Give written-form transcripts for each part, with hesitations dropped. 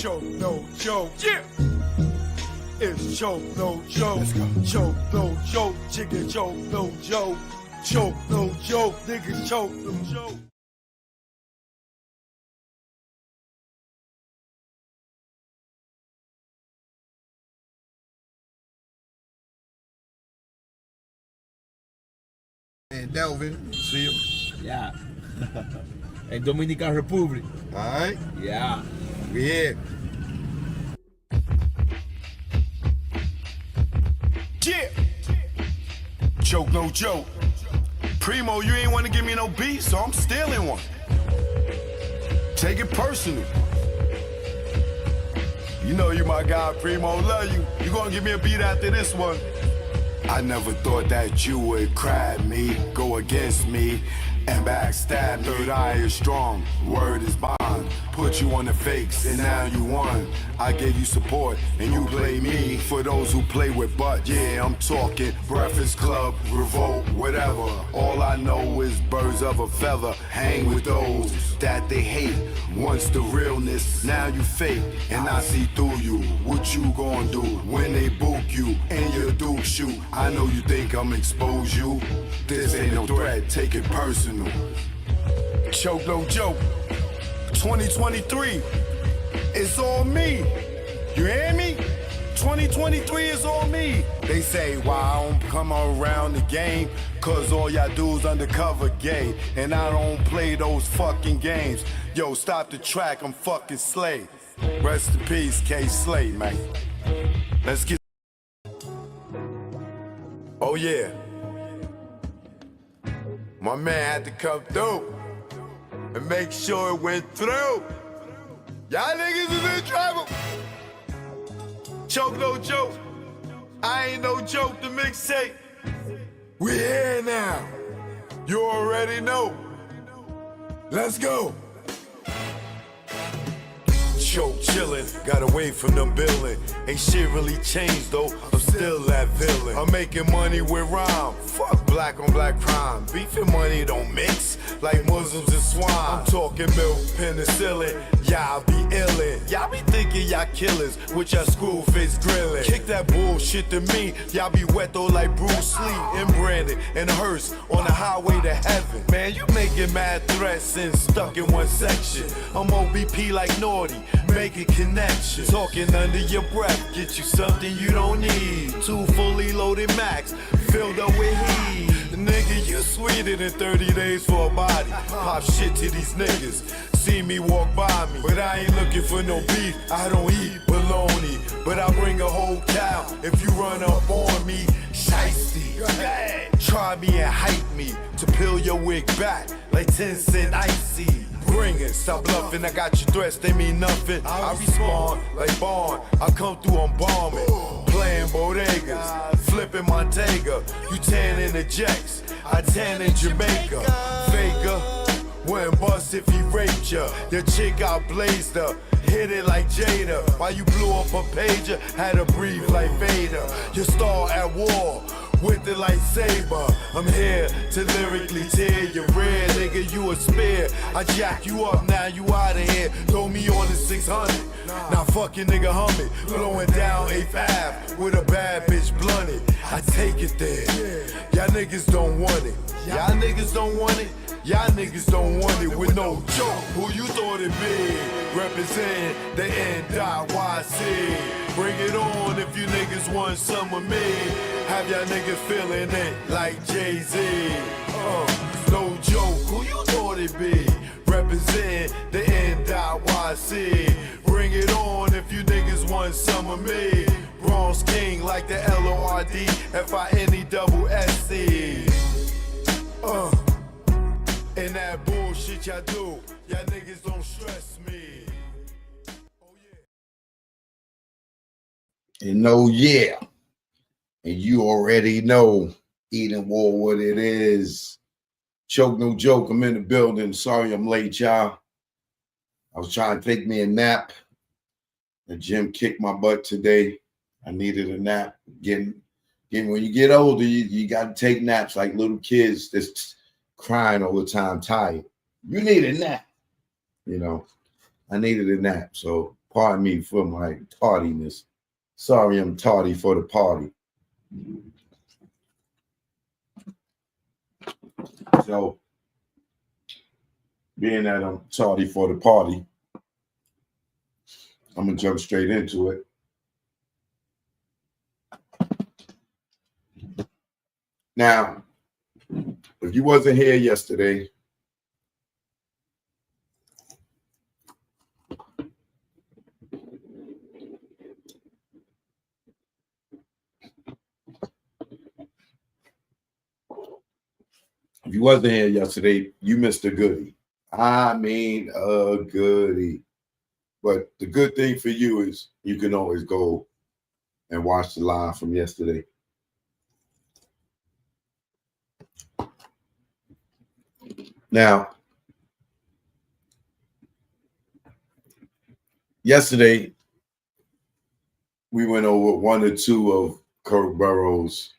Choke, no joke. Yeah. It's choke, no joke. Let's go. Choke, no joke. Chicken choke, no joke. Choke, no joke. Niggas choke, no joke. And Delvin, see you. Yeah. And Dominican Republic. All right. Yeah. We here. Yeah. Choke, no joke. Primo, you ain't want to give me no beat, so I'm stealing one. Take it personal. You know you my guy, Primo. Love you. You gonna give me a beat after this one? I never thought that you would cry me, go against me, and backstab me. Third eye is strong, word is bond. Put you on the fakes, and now you won. I gave you support, and you play me. For those who play with butt, yeah, I'm talking Breakfast Club, Revolt, whatever. All I know is birds of a feather. Hang with those that they hate. Once the realness, now you fake, and I see through you. What you gonna do when they book you and your Duke shoot? I know you think I'm expose you. This ain't no threat, take it personal. Choke, no joke. 2023, it's all me. You hear me? 2023 is all me. They say, why I don't come around the game? Cause all y'all dudes undercover gay. And I don't play those fucking games. Yo, stop the track, I'm fucking Slay. Rest in peace, K Slay, man. Let's get. Oh yeah. My man had to come through and make sure it went through. Y'all niggas is in trouble. Choke, no joke. I ain't no joke, the mixtape. We here now. You already know. Let's go. Choke chillin', got away from them billin'. Ain't shit really changed though, I'm still that villain. I'm making money with rhyme, fuck black on black crime. Beef and money don't mix, like Muslims and swine. I'm talking milk, penicillin, y'all be illin'. Y'all be thinking y'all killers, with y'all screw face grillin'. Kick that bullshit to me, y'all be wet though like Bruce Lee. And Brandon and Hearst on the highway to heaven. Man, you making mad threats and stuck in one section. I'm OBP like Naughty, making connections. Talking under your breath, get you something you don't need. 2 fully loaded Macs, filled up with heat. Nigga, you sweeter than 30 days for a body. Pop shit to these niggas, see me walk by me. But I ain't looking for no beef, I don't eat bologna. But I bring a whole cow if you run up on me. Shiesty, try me and hype me to peel your wig back like 10 cent icy. Bring it, stop bluffing, I got your threats, they mean nothing. I respond like Bond, I come through, I'm bombing. Playing bodegas, flipping Montega. You tan in the Jacks, I tan in Jamaica. Faker, wouldn't bust if he raped ya. Your chick got blazed up, hit it like Jada. While you blew up a pager, had to breathe like Vader. Your star at war, with the lightsaber. I'm here to lyrically tear your red, nigga, you a spear. I jack you up, now you out of here. Throw me on the 600. Now fucking nigga hummin', blowing down 8th Ave with a bad bitch blunted. I take it there. Y'all niggas don't want it. Y'all niggas don't want it. Y'all niggas don't want it with no joke. Who you thought it be? Represent the NYC. Bring it on if you niggas want some of me. Have y'all niggas feeling it like Jay-Z. No joke, who you thought it be? Represent the NYC. Bring it on if you niggas want some of me. Bronx King like the LORD-FINE-SC. And that bullshit y'all do, y'all niggas don't stress me. Oh yeah. And no, yeah. And you already know Eden War what it is. Choke, no joke. I'm in the building. Sorry I'm late, y'all. I was trying to take me a nap. The gym kicked my butt today. I needed a nap. Again, when you get older, you got to take naps like little kids that's crying all the time, tired. You need a nap. You know, I needed a nap. So Pardon me for my tardiness. Sorry, I'm tardy for the party. So, being that I'm tardy for the party, I'm going to jump straight into it. Now, if you wasn't here yesterday, you missed a goodie. I mean, a goodie. But the good thing for you is you can always go and watch the live from yesterday. Now, yesterday, we went over one or two of Kirk Burrowes'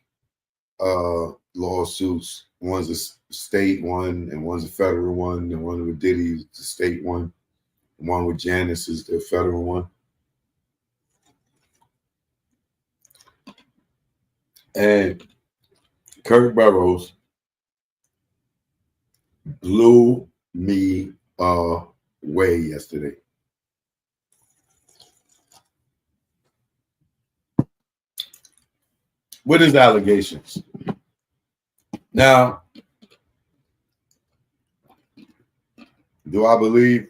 lawsuits. One's a state one, and one's a federal one, and one with Diddy is the state one. One with Janice is the federal one. And Kirk Burrowes blew me away yesterday. With his allegations. Now, do I believe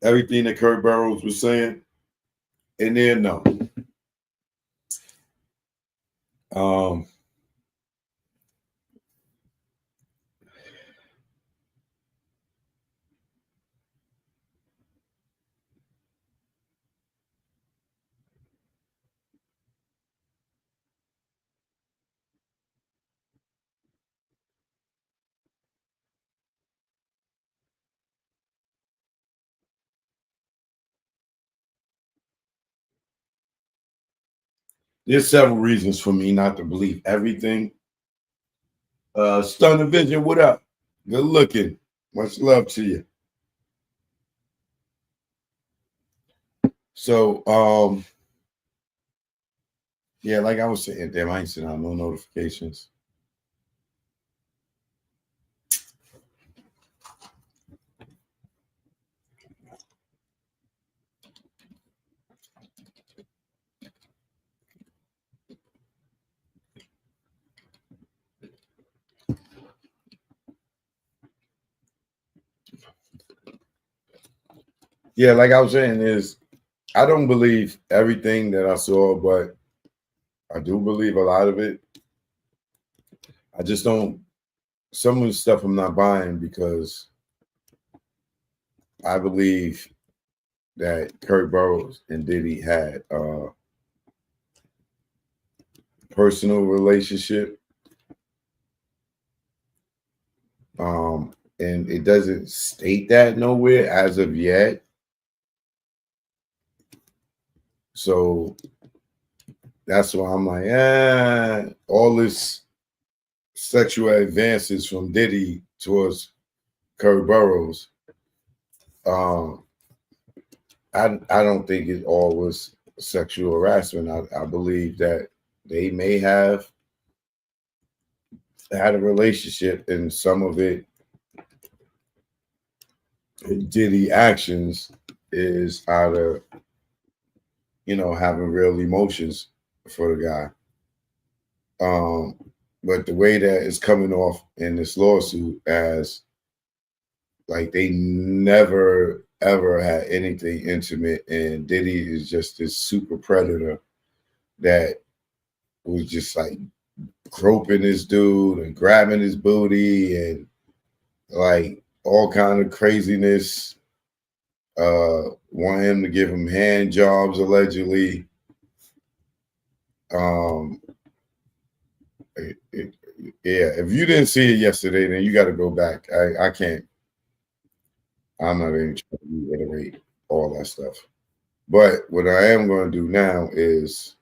everything that Kirk Burrowes was saying in there? No. There's several reasons for me not to believe everything. Stunner Vision, what up? Good looking. Much love to you. So, yeah, like I was saying, damn, I ain't sending out no notifications. Yeah, like I was saying, I don't believe everything that I saw, but I do believe a lot of it. I just don't. Some of the stuff I'm not buying because I believe that Kirk Burrowes and Diddy had a personal relationship. And it doesn't state that nowhere as of yet. So that's why I'm like, all this sexual advances from Diddy towards Kirk Burrowes. I don't think it all was sexual harassment. I believe that they may have had a relationship, and some of it, Diddy actions, is out of having real emotions for the guy. But the way that it's coming off in this lawsuit as like they never ever had anything intimate, and Diddy is just this super predator that was just like groping this dude and grabbing his booty and like all kind of craziness. Want him to give him hand jobs allegedly. Yeah, if you didn't see it yesterday, then you got to go back. I can't. I'm not even trying to reiterate all that stuff. But what I am going to do now is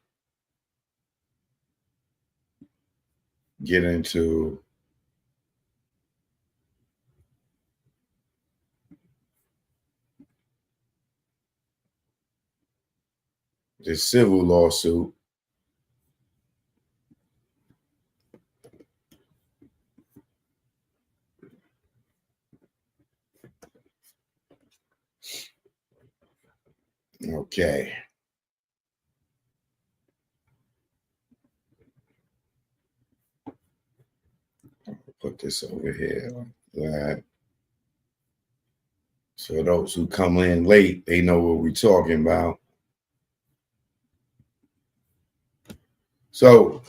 get into the civil lawsuit. Okay. Put this over here like that. So those who come in late, they know what we're talking about. So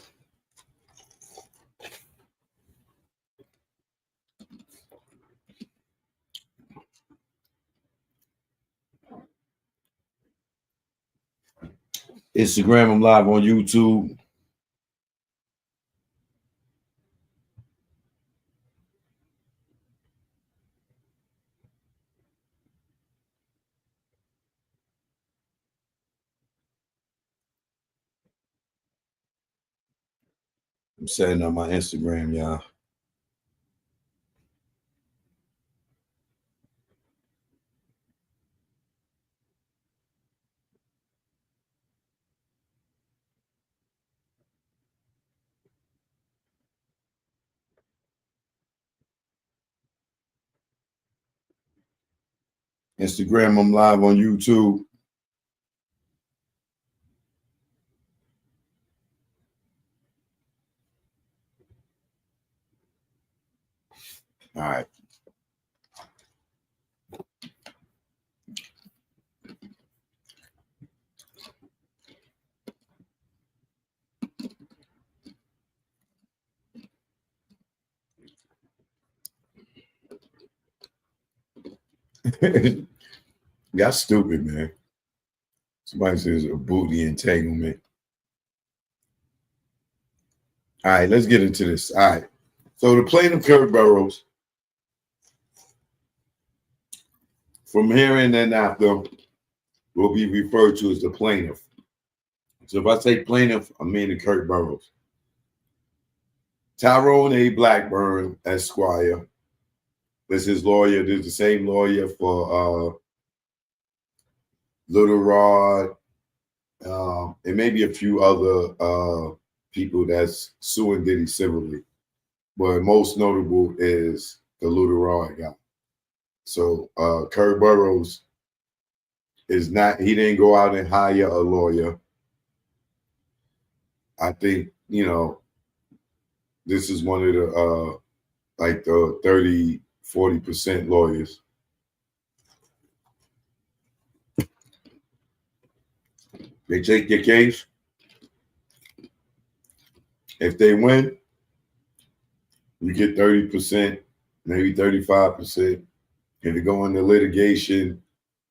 Instagram, I'm live on YouTube. I'm setting up my Instagram, y'all. Instagram, I'm live on YouTube. All right. Y'all stupid, man. Somebody says a booty entanglement. All right, let's get into this. All right. So the plaintiff, Kirk Burrowes, from here and then after, will be referred to as the plaintiff. So if I say plaintiff, I mean Kirk Burrowes. Tyrone A. Blackburn, Esquire. That's his lawyer. There's the same lawyer for Little Rod. And maybe a few other people that's suing Diddy civilly. But most notable is the Little Rod guy. So Kirk Burrowes is not, he didn't go out and hire a lawyer. I think, you know, this is one of the like the 30-40% lawyers. They take your case. If they win, you get 30%, maybe 35%. If they go into litigation,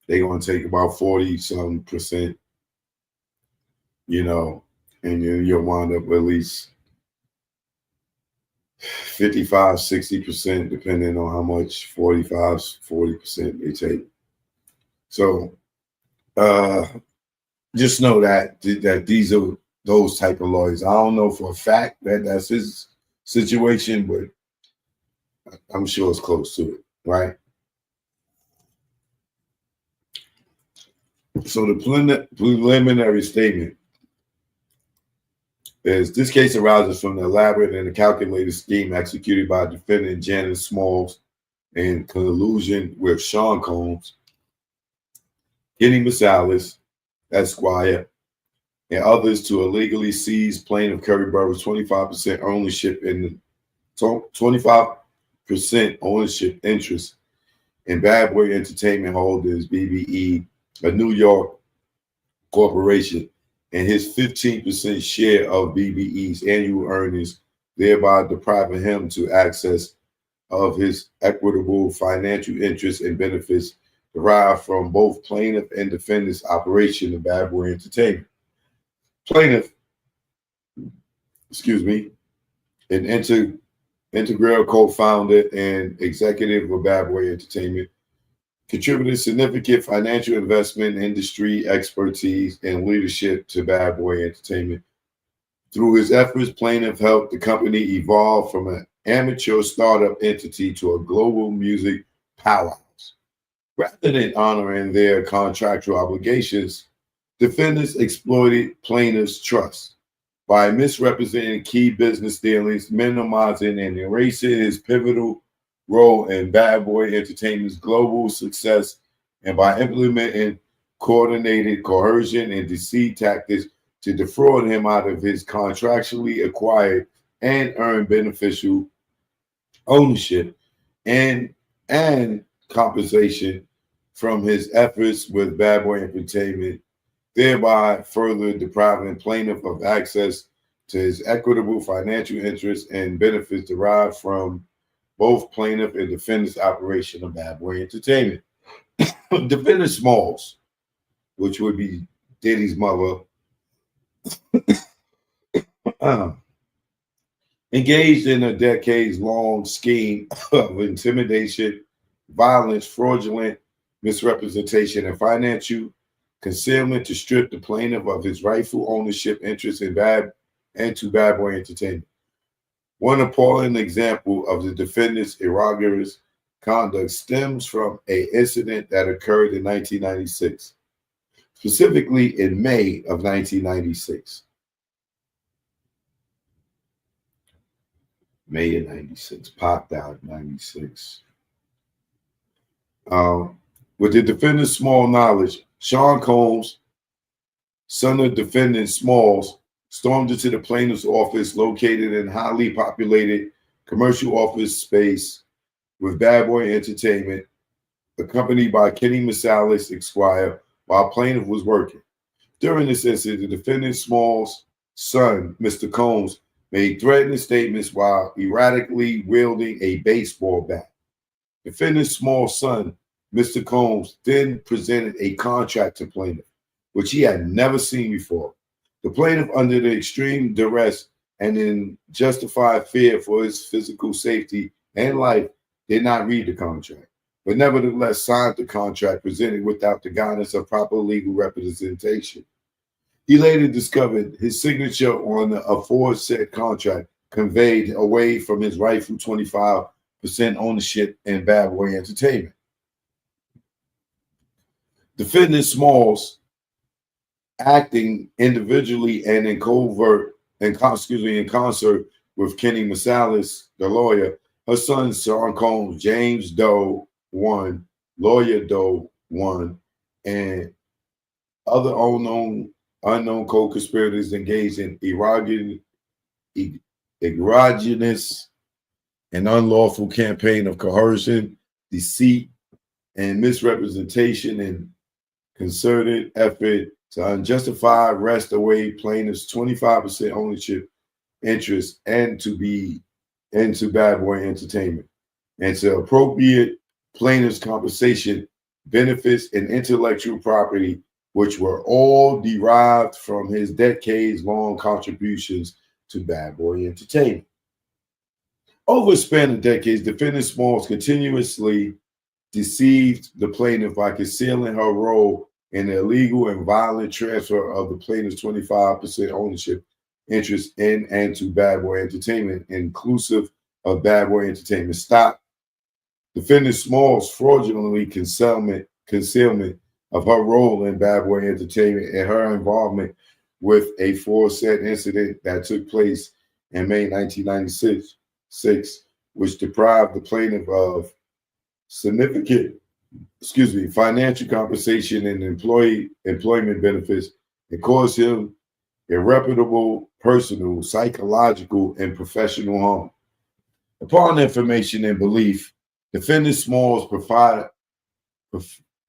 they're going to take about 40-some%, you know, and you'll wind up at least 55-60%, depending on how much 40% they take. So just know that these are those type of lawyers. I don't know for a fact that that's his situation, but I'm sure it's close to it, right? So the preliminary statement is this case arises from the elaborate and calculated scheme executed by defendant Janice Smalls in collusion with Sean Combs, Kenny Masalis, Esquire, and others to illegally seize plaintiff Kirk Burrowes' 25% ownership in 25% ownership interest in Bad Boy Entertainment Holdings (BBE), a New York corporation, and his 15% share of BBE's annual earnings, thereby depriving him to access of his equitable financial interests and benefits derived from both plaintiff and defendant's operation of Bad Boy Entertainment. Plaintiff, an integral co-founder and executive of Bad Boy Entertainment, contributed significant financial investment, industry expertise, and leadership to Bad Boy Entertainment. Through his efforts, plaintiff helped the company evolve from an amateur startup entity to a global music powerhouse. Rather than honoring their contractual obligations, Defendants exploited plaintiff's trust by misrepresenting key business dealings, minimizing and erasing his pivotal role in Bad Boy Entertainment's global success, and by implementing coordinated coercion and deceit tactics to defraud him out of his contractually acquired and earned beneficial ownership and compensation from his efforts with Bad Boy Entertainment, thereby further depriving plaintiff of access to his equitable financial interests and benefits derived from both plaintiff and defendant's operation of Bad Boy Entertainment. Defendant Smalls, which would be Diddy's mother, engaged in a decades-long scheme of intimidation, violence, fraudulent misrepresentation, and financial concealment to strip the plaintiff of his rightful ownership interest in Bad Boy Entertainment. One appalling example of the defendant's irregularious conduct stems from an incident that occurred in 1996, specifically in May of 1996. May of 96, Pac died in 96. With the defendant's small knowledge, Sean Combs, son of defendant Smalls, stormed into the plaintiff's office located in highly populated commercial office space with Bad Boy Entertainment, accompanied by Kenny Masalis, Esquire, while plaintiff was working. During this incident, the defendant Smalls' son, Mr. Combs, made threatening statements while erratically wielding a baseball bat. Defendant Smalls' son, Mr. Combs, then presented a contract to plaintiff, which he had never seen before. The plaintiff, under the extreme duress and in justified fear for his physical safety and life, did not read the contract, but nevertheless signed the contract presented without the guidance of proper legal representation. He later discovered his signature on the aforesaid contract conveyed away from his rightful 25% ownership in Bad Boy Entertainment. Defendant Smalls, acting individually and in concert with Kenny Masalis, the lawyer, her son Sean Combs, James Doe 1, Lawyer Doe 1, and other unknown co-conspirators engaged in egregious and unlawful campaign of coercion, deceit, and misrepresentation and concerted effort to unjustified wrest away plaintiff's 25% ownership interest into Bad Boy Entertainment, and to appropriate plaintiff's compensation, benefits, and intellectual property, which were all derived from his decades-long contributions to Bad Boy Entertainment. Over a span of decades, defendant Smalls continuously deceived the plaintiff by concealing her role in the illegal and violent transfer of the plaintiff's 25% ownership interest in and to Bad Boy Entertainment, inclusive of Bad Boy Entertainment stock. Defendant Smalls' fraudulently concealment of her role in Bad Boy Entertainment and her involvement with a aforesaid incident that took place in May 1996, which deprived the plaintiff of significant financial compensation and employment benefits, and caused him irreparable personal, psychological, and professional harm. Upon information and belief, defendant Smalls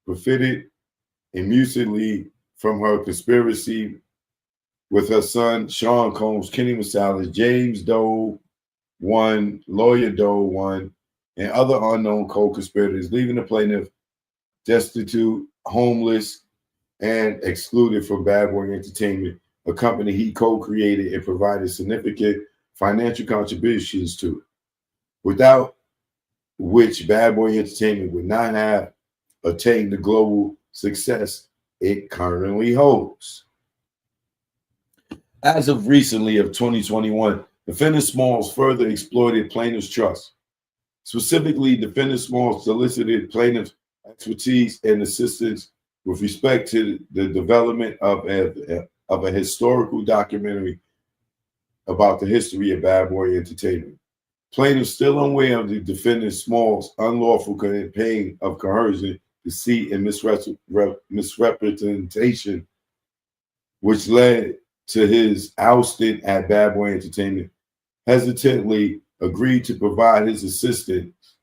profited immediately from her conspiracy with her son, Sean Combs, Kenny Masalis, James Doe 1, Lawyer Doe 1, and other unknown co-conspirators, leaving the plaintiff destitute, homeless, and excluded from Bad Boy Entertainment, a company he co-created and provided significant financial contributions to, without which Bad Boy Entertainment would not have attained the global success it currently holds. As of recently of 2021, defendant Smalls further exploited plaintiff's trust. Specifically, defendant Smalls solicited plaintiff's expertise and assistance with respect to the development of a historical documentary about the history of Bad Boy Entertainment. Plaintiffs still unaware of the defendant Smalls' unlawful campaign of coercion, deceit, and misrepresentation, which led to his ousting at Bad Boy Entertainment, hesitantly agreed to provide his assistance.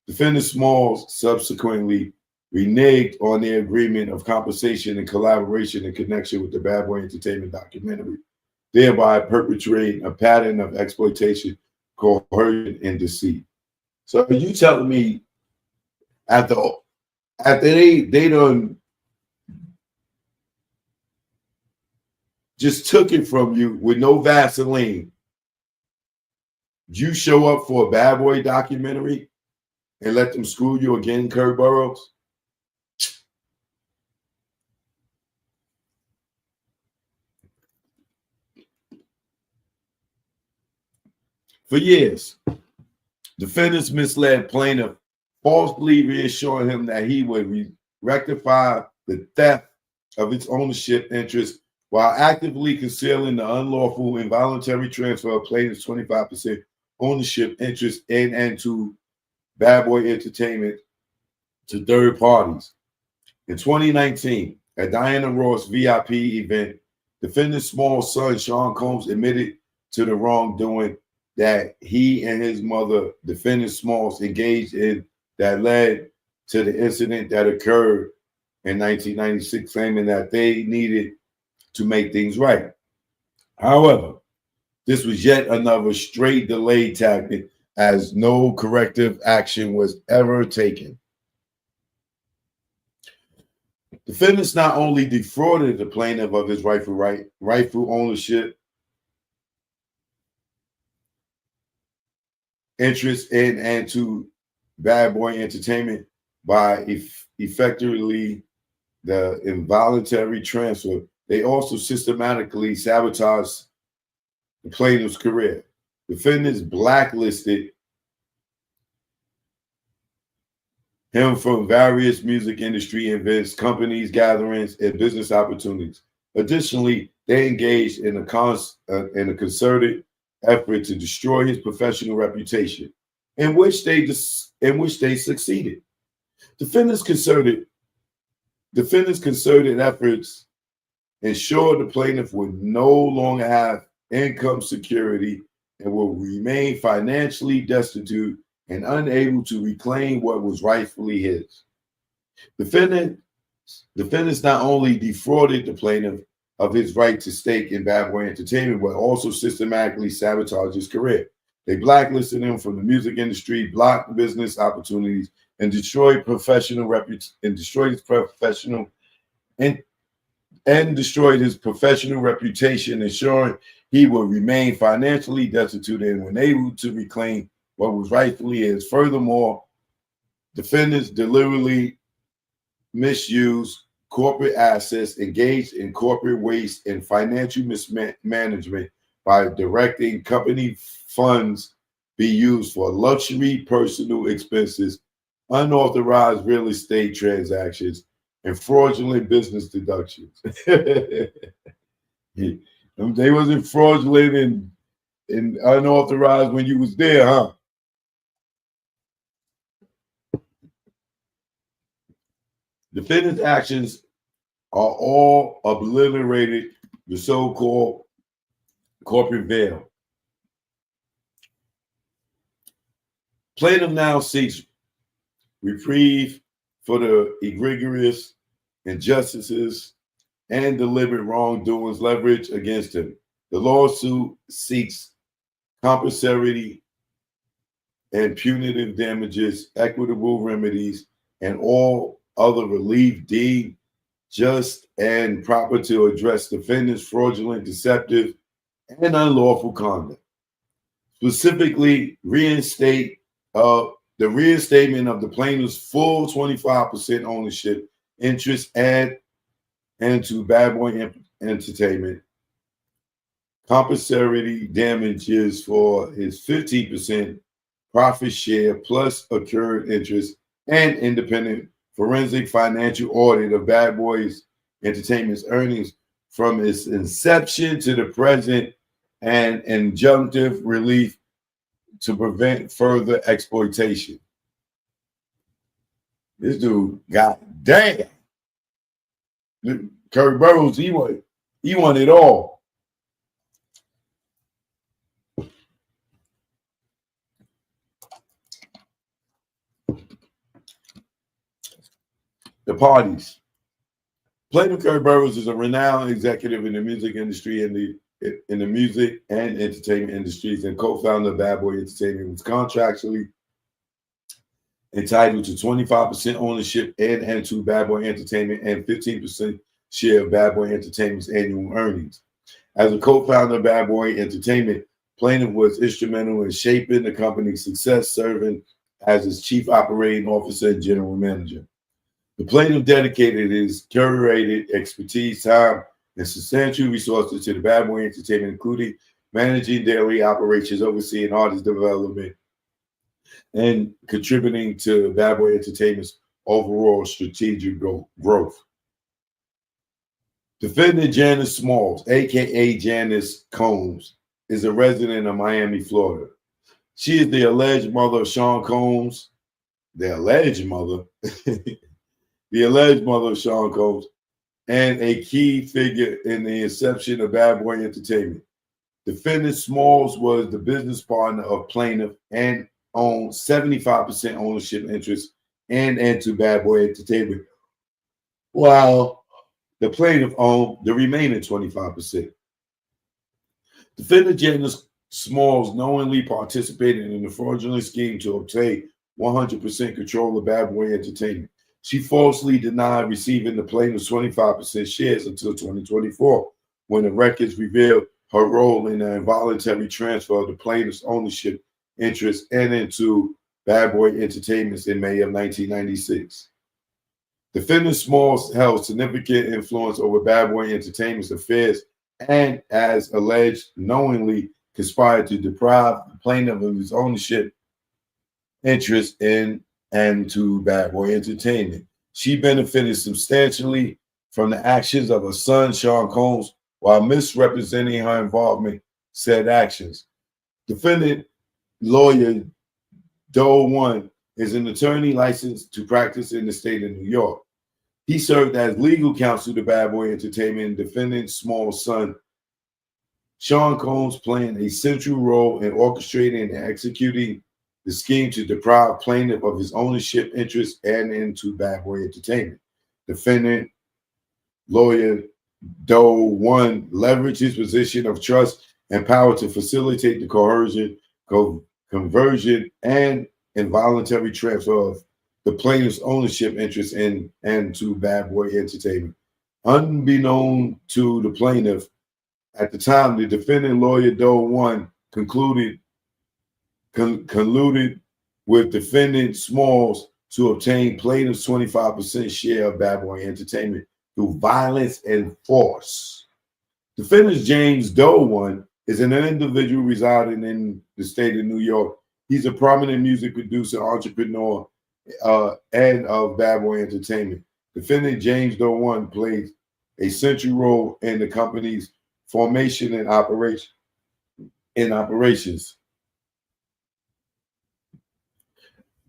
Defendant Smalls subsequently reneged on their agreement of compensation and collaboration in connection with the Bad Boy Entertainment documentary, thereby perpetrating a pattern of exploitation, coercion, and deceit. So are you telling me after they done just took it from you with no Vaseline, you show up for a Bad Boy documentary and let them screw you again, Kirk Burrowes? For years, defendants misled plaintiff, falsely reassuring him that he would rectify the theft of its ownership interest while actively concealing the unlawful involuntary transfer of plaintiff's 25% ownership interest in and to Bad Boy Entertainment to third parties. In 2019, at Diana Ross VIP event, defendant Smalls' son, Sean Combs, admitted to the wrongdoing that he and his mother, defendant Smalls, engaged in that led to the incident that occurred in 1996, claiming that they needed to make things right. However, this was yet another straight delay tactic, as no corrective action was ever taken. Defendants not only defrauded the plaintiff of his rightful ownership interest in and to Bad Boy Entertainment by effectively the involuntary transfer, they also systematically sabotaged the plaintiff's career. Defendants blacklisted him from various music industry events, companies, gatherings, and business opportunities. Additionally, they engaged in a concerted effort to destroy his professional reputation, in which they succeeded. Defendants' concerted efforts ensured the plaintiff would no longer have income security and will remain financially destitute and unable to reclaim what was rightfully his. Defendants not only defrauded the plaintiff of his right to stake in Bad Boy Entertainment, but also systematically sabotaged his career. They blacklisted him from the music industry, blocked business opportunities, and destroyed his professional reputation, ensuring he would remain financially destitute and unable to reclaim what was rightfully his. Furthermore, defendants deliberately misused corporate assets, engaged in corporate waste and financial mismanagement by directing company funds be used for luxury personal expenses, unauthorized real estate transactions, and fraudulent business deductions. They wasn't fraudulent and unauthorized when you was there, huh? Defendants' actions are all obliterated the so-called corporate veil. Plaintiff now seeks reprieve for the egregious injustices and deliberate wrongdoings leveraged against him. The lawsuit seeks compensatory and punitive damages, equitable remedies, and all other relief deemed just and proper to address defendants' fraudulent, deceptive, and unlawful conduct. Specifically, the reinstatement of the plaintiff's full 25% ownership interest and to Bad Boy Entertainment, compensatory damages for his 15% profit share plus accrued interest, and independent forensic financial audit of Bad Boys Entertainment's earnings from its inception to the present and injunctive relief to prevent further exploitation. This dude, god damn. Kirk Burrowes, he won it all. The parties. Plaintiff Kirk Burrowes is a renowned executive in the music industry and in the music and entertainment industries, and co-founder of Bad Boy Entertainment, was contractually entitled to 25% ownership and to Bad Boy Entertainment and 15% share of Bad Boy Entertainment's annual earnings. As a co-founder of Bad Boy Entertainment, Plaintiff was instrumental in shaping the company's success, serving as its chief operating officer and general manager. The plaintiff dedicated his curated expertise, time, and substantial resources to the Bad Boy Entertainment, including managing daily operations, overseeing artist development, and contributing to Bad Boy Entertainment's overall strategic growth. Defendant Janice Smalls, aka Janice Combs, is a resident of Miami, Florida. She is the alleged mother of Sean Combs, the alleged mother of Sean Combs, and a key figure in the inception of Bad Boy Entertainment. Defendant Smalls was the business partner of plaintiff and owned 75% ownership interest and to Bad Boy Entertainment, while the plaintiff owned the remaining 25%. Defendant Janice Smalls knowingly participated in the fraudulent scheme to obtain 100% control of Bad Boy Entertainment. She falsely denied receiving the plaintiff's 25% shares until 2024, when the records revealed her role in the involuntary transfer of the plaintiff's ownership interest and into Bad Boy Entertainment in May of 1996. Defendant Smalls held significant influence over Bad Boy Entertainment's affairs and, as alleged, knowingly conspired to deprive the plaintiff of his ownership interest in and to Bad Boy Entertainment. She benefited substantially from the actions of her son, Sean Combs, while misrepresenting her involvement said actions. Defendant lawyer Doe One is an attorney licensed to practice in the state of New York. He served as legal counsel to Bad Boy Entertainment and defendant Smalls' son, Sean Combs, playing a central role in orchestrating and executing the scheme to deprive plaintiff of his ownership interest and into Bad Boy Entertainment. Defendant lawyer Doe One leveraged his position of trust and power to facilitate the coercion, conversion, and involuntary transfer of the plaintiff's ownership interest in and to Bad Boy Entertainment. Unbeknown to the plaintiff, at the time, the defendant lawyer Doe One colluded with defendant Smalls to obtain plaintiff's 25% share of Bad Boy Entertainment through violence and force. Defendant James Doe One is an individual residing in the state of New York. He's a prominent music producer, entrepreneur, and of Bad Boy Entertainment. Defendant James Doe One plays a central role in the company's formation and operations.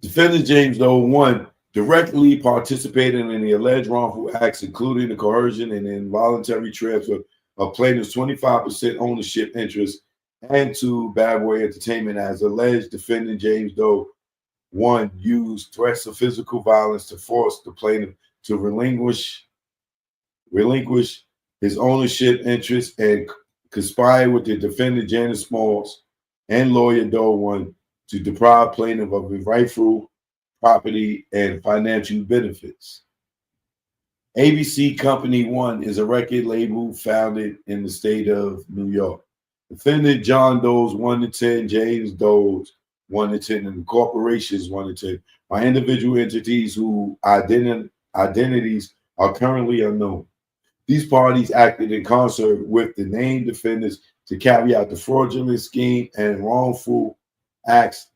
Defendant James Doe One directly participated in the alleged wrongful acts, including the coercion and involuntary transfer of plaintiff's 25% ownership interest and to Bad Boy Entertainment. As alleged, defendant James Doe One used threats of physical violence to force the plaintiff to relinquish his ownership interest and conspire with the defendant Janice Smalls and lawyer Doe One to deprive plaintiff of his rightful property and financial benefits. ABC Company One is a record label founded in the state of New York. Defendant John Doe's 1 to 10, James Doe's 1 to 10, and the corporations 1 to 10 are individual entities whose identities are currently unknown. These parties acted in concert with the named defendants to carry out the fraudulent scheme and wrongful acts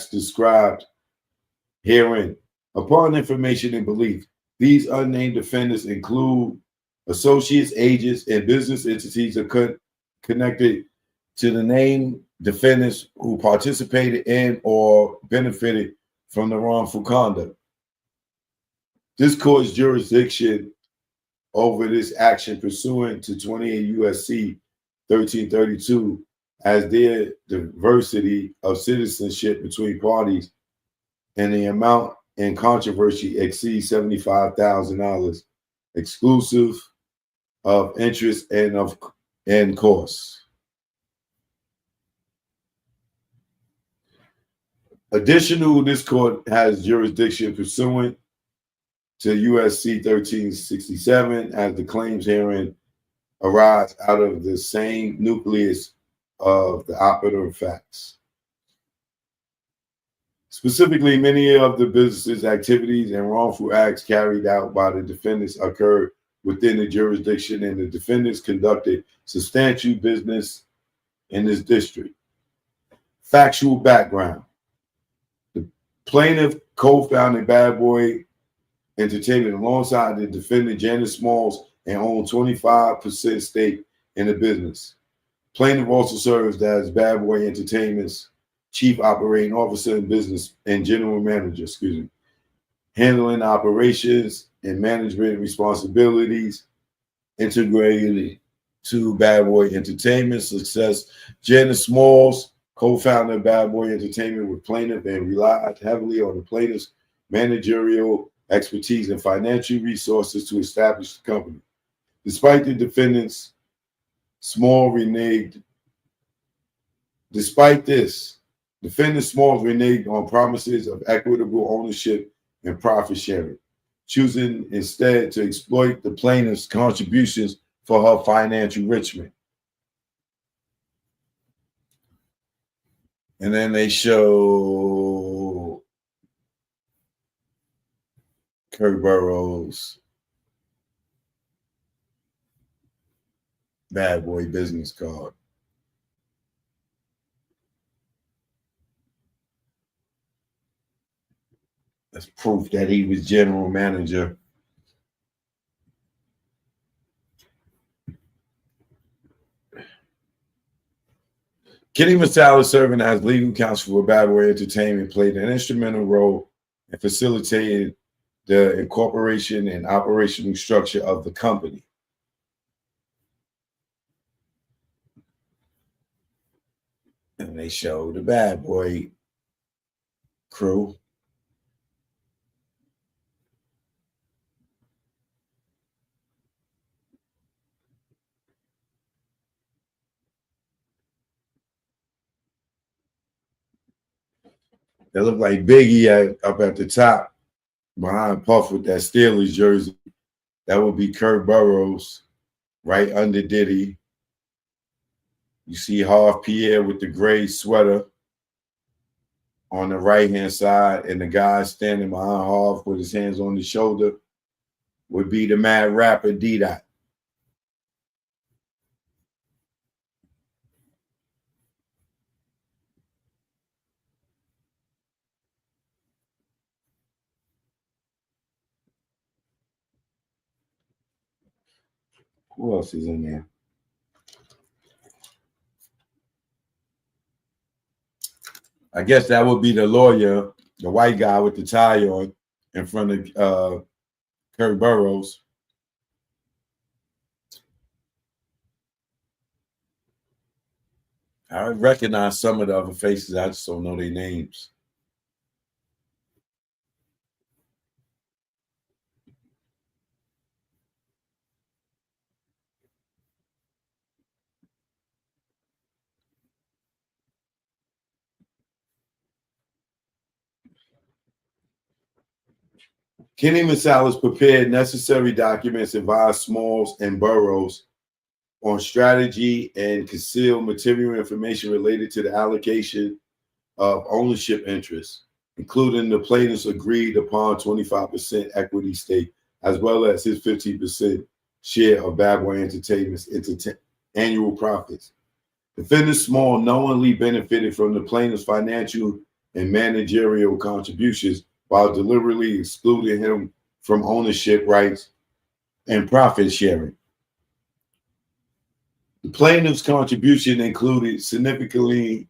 described herein. Upon information and belief, these unnamed defendants include associates, agents, and business entities connected to the named defendants who participated in or benefited from the wrongful conduct. This court's jurisdiction over this action pursuant to 28 U.S.C. 1332 as their diversity of citizenship between parties and the amount in controversy exceeds $75,000, exclusive of interest and costs. Additional, this court has jurisdiction pursuant to USC 1367 as the claims herein arise out of the same nucleus of the operative facts. Specifically, many of the business's activities and wrongful acts carried out by the defendants occurred within the jurisdiction, and the defendants conducted substantial business in this district. Factual background. The plaintiff co-founded Bad Boy Entertainment alongside the defendant Janice Smalls and owned 25% stake in the business. Plaintiff also serves as Bad Boy Entertainment's chief operating officer and business and general manager, handling operations and management responsibilities integrated to Bad Boy Entertainment success. Janice Smalls, co-founder of Bad Boy Entertainment with plaintiff and relied heavily on the plaintiff's managerial expertise and financial resources to establish the company. Despite the defendants, Smalls reneged. Despite this, defendant Smalls reneged on promises of equitable ownership and profit sharing, choosing instead to exploit the plaintiff's contributions for her financial enrichment. And then they show Kirk Burrowes' Bad Boy business card. That's proof that he was general manager. Kenny Masala, serving as legal counsel for Bad Boy Entertainment, played an instrumental role in facilitating the incorporation and operational structure of the company. And they show the Bad Boy crew. They look like Biggie up at the top behind Puff with that Steelers jersey. That would be Kirk Burrowes right under Diddy. You see Harv Pierre with the gray sweater on the right-hand side, and the guy standing behind Harv with his hands on his shoulder would be the mad rapper D-Dot. Who else is in there? I guess that would be the lawyer, the white guy with the tie on in front of Kirk Burrowes. I recognize some of the other faces. I just don't know their names. Kenny Massalas prepared necessary documents, advised Smalls and Burrowes on strategy, and concealed material information related to the allocation of ownership interests, including the plaintiff's agreed upon 25% equity stake, as well as his 15% share of Bad Boy Entertainment's annual profits. Defendant Small knowingly benefited from the plaintiff's financial and managerial contributions while deliberately excluding him from ownership rights and profit sharing. The plaintiff's contribution included significant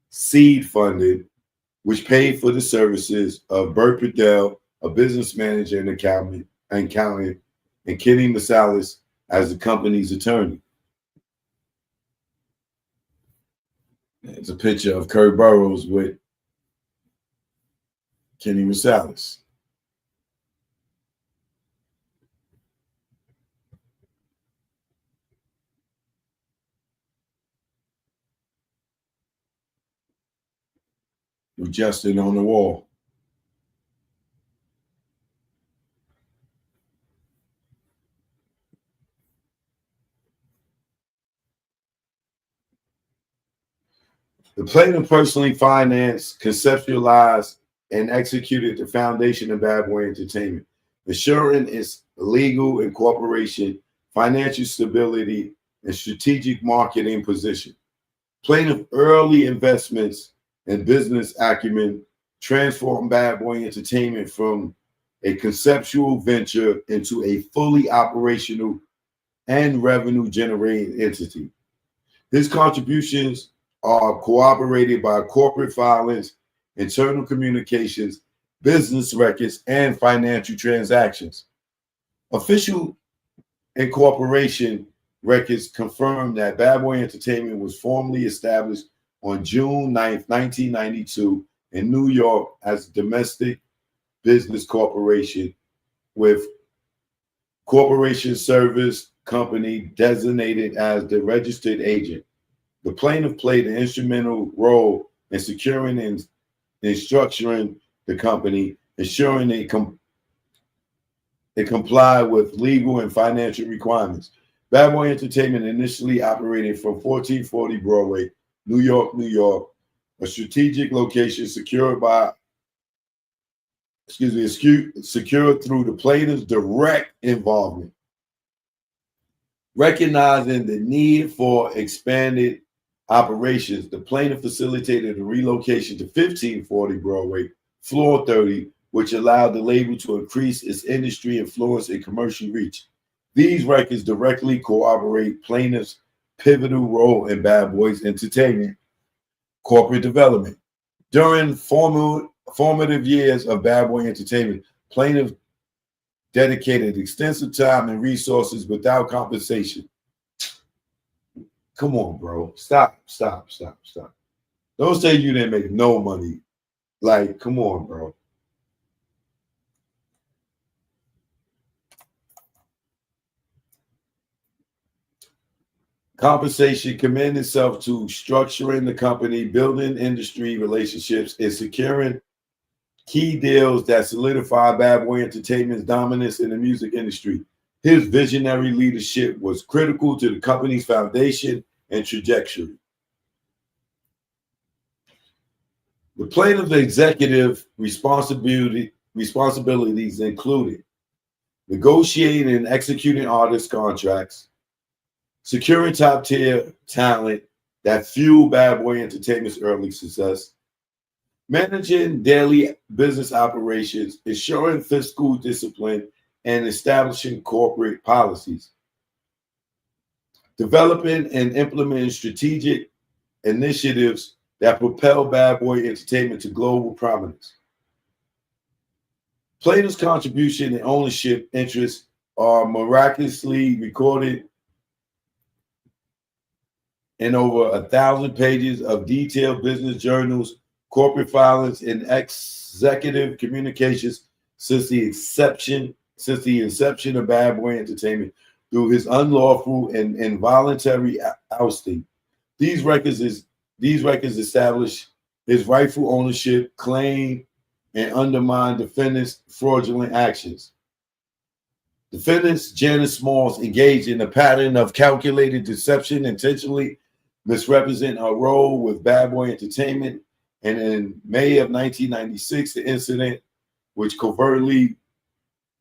seed funding, which paid for the services of Bert Padell, a business manager and accountant, and Kenny Masalis as the company's attorney. It's a picture of Kirk Burrowes with Kenny Masalis. With Justin on the wall. The plaintiff personally financed, conceptualized, and executed the foundation of Bad Boy Entertainment, ensuring its legal incorporation, financial stability, and strategic marketing position. Plaintiff early investments and business acumen transformed Bad Boy Entertainment from a conceptual venture into a fully operational and revenue-generating entity. His contributions are corroborated by corporate filings, internal communications, business records, and financial transactions. Official incorporation records confirm that Bad Boy Entertainment was formally established on June 9th, 1992 in New York as a domestic business corporation with corporation service company designated as the registered agent. The plaintiff played an instrumental role in securing and structuring the company, ensuring it complied with legal and financial requirements. Bad Boy Entertainment initially operated from 1440 Broadway, New York, New York, a strategic location secured through the plaintiff's direct involvement. Recognizing the need for expanded operations, the plaintiff facilitated a relocation to 1540 Broadway, floor 30, which allowed the label to increase its industry influence and commercial reach. These records directly corroborate plaintiff's pivotal role in Bad Boys Entertainment corporate development. During formative years of Bad Boy Entertainment, plaintiff dedicated extensive time and resources without compensation. Come on, bro. Stop. Don't say you didn't make no money. Like, come on, bro. Compensation commended itself to structuring the company, building industry relationships, and securing key deals that solidify Bad Boy Entertainment's dominance in the music industry. His visionary leadership was critical to the company's foundation and trajectory. The plaintiff's executive responsibilities included negotiating and executing artist contracts, securing top-tier talent that fueled Bad Boy Entertainment's early success, managing daily business operations, ensuring fiscal discipline, and establishing corporate policies, developing and implementing strategic initiatives that propel Bad Boy Entertainment to global prominence. Plaintiff's contribution and ownership interests are miraculously recorded in over 1,000 pages of detailed business journals, corporate filings, and executive communications since the inception of Bad Boy Entertainment through his unlawful and involuntary ousting. These records establish his rightful ownership, claim, and undermine defendants' fraudulent actions. Defendants Janice Smalls engaged in a pattern of calculated deception, intentionally misrepresenting her role with Bad Boy Entertainment, and in May of 1996, the incident, which covertly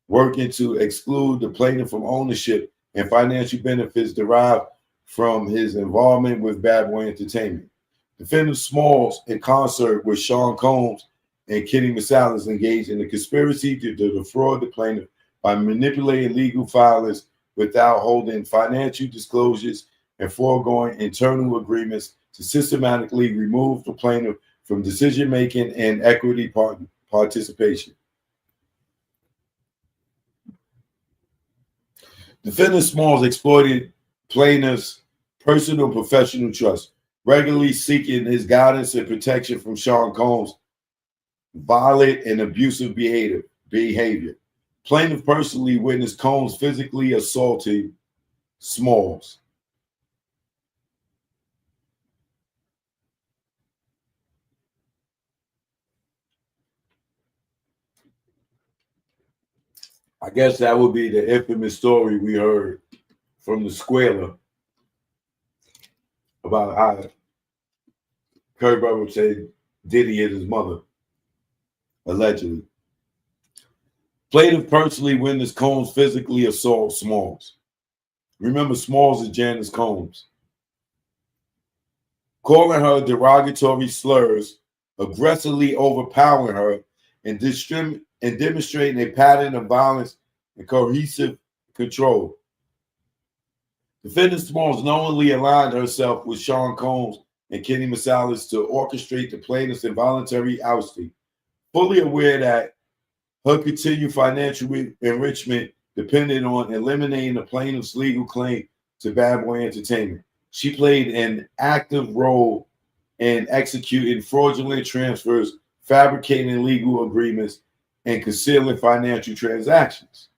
working to exclude the plaintiff from ownership and financial benefits derived from his involvement with Bad Boy Entertainment. Defendant Smalls, in concert with Sean Combs and Kenny Masalas engaged in a conspiracy to defraud the plaintiff by manipulating legal filings without holding financial disclosures and foregoing internal agreements to systematically remove the plaintiff from decision-making and equity participation. Defendant Smalls exploited plaintiff's personal and professional trust, regularly seeking his guidance and protection from Sean Combs' violent and abusive behavior. Plaintiff personally witnessed Combs physically assaulting Smalls. I guess that would be the infamous story we heard from the Squaler about how Kirk Burrowes said Diddy hit his mother, allegedly. Plaintiff personally witnessed Combs physically assault Smalls. Remember, Smalls is Janice Combs. Calling her derogatory slurs, aggressively overpowering her, and demonstrating a pattern of violence and cohesive control. Defendant Smalls knowingly aligned herself with Sean Combs and Kenny Masalas to orchestrate the plaintiff's involuntary ousting, fully aware that her continued financial enrichment depended on eliminating the plaintiff's legal claim to Bad Boy Entertainment. She played an active role in executing fraudulent transfers, fabricating legal agreements, and concealing financial transactions.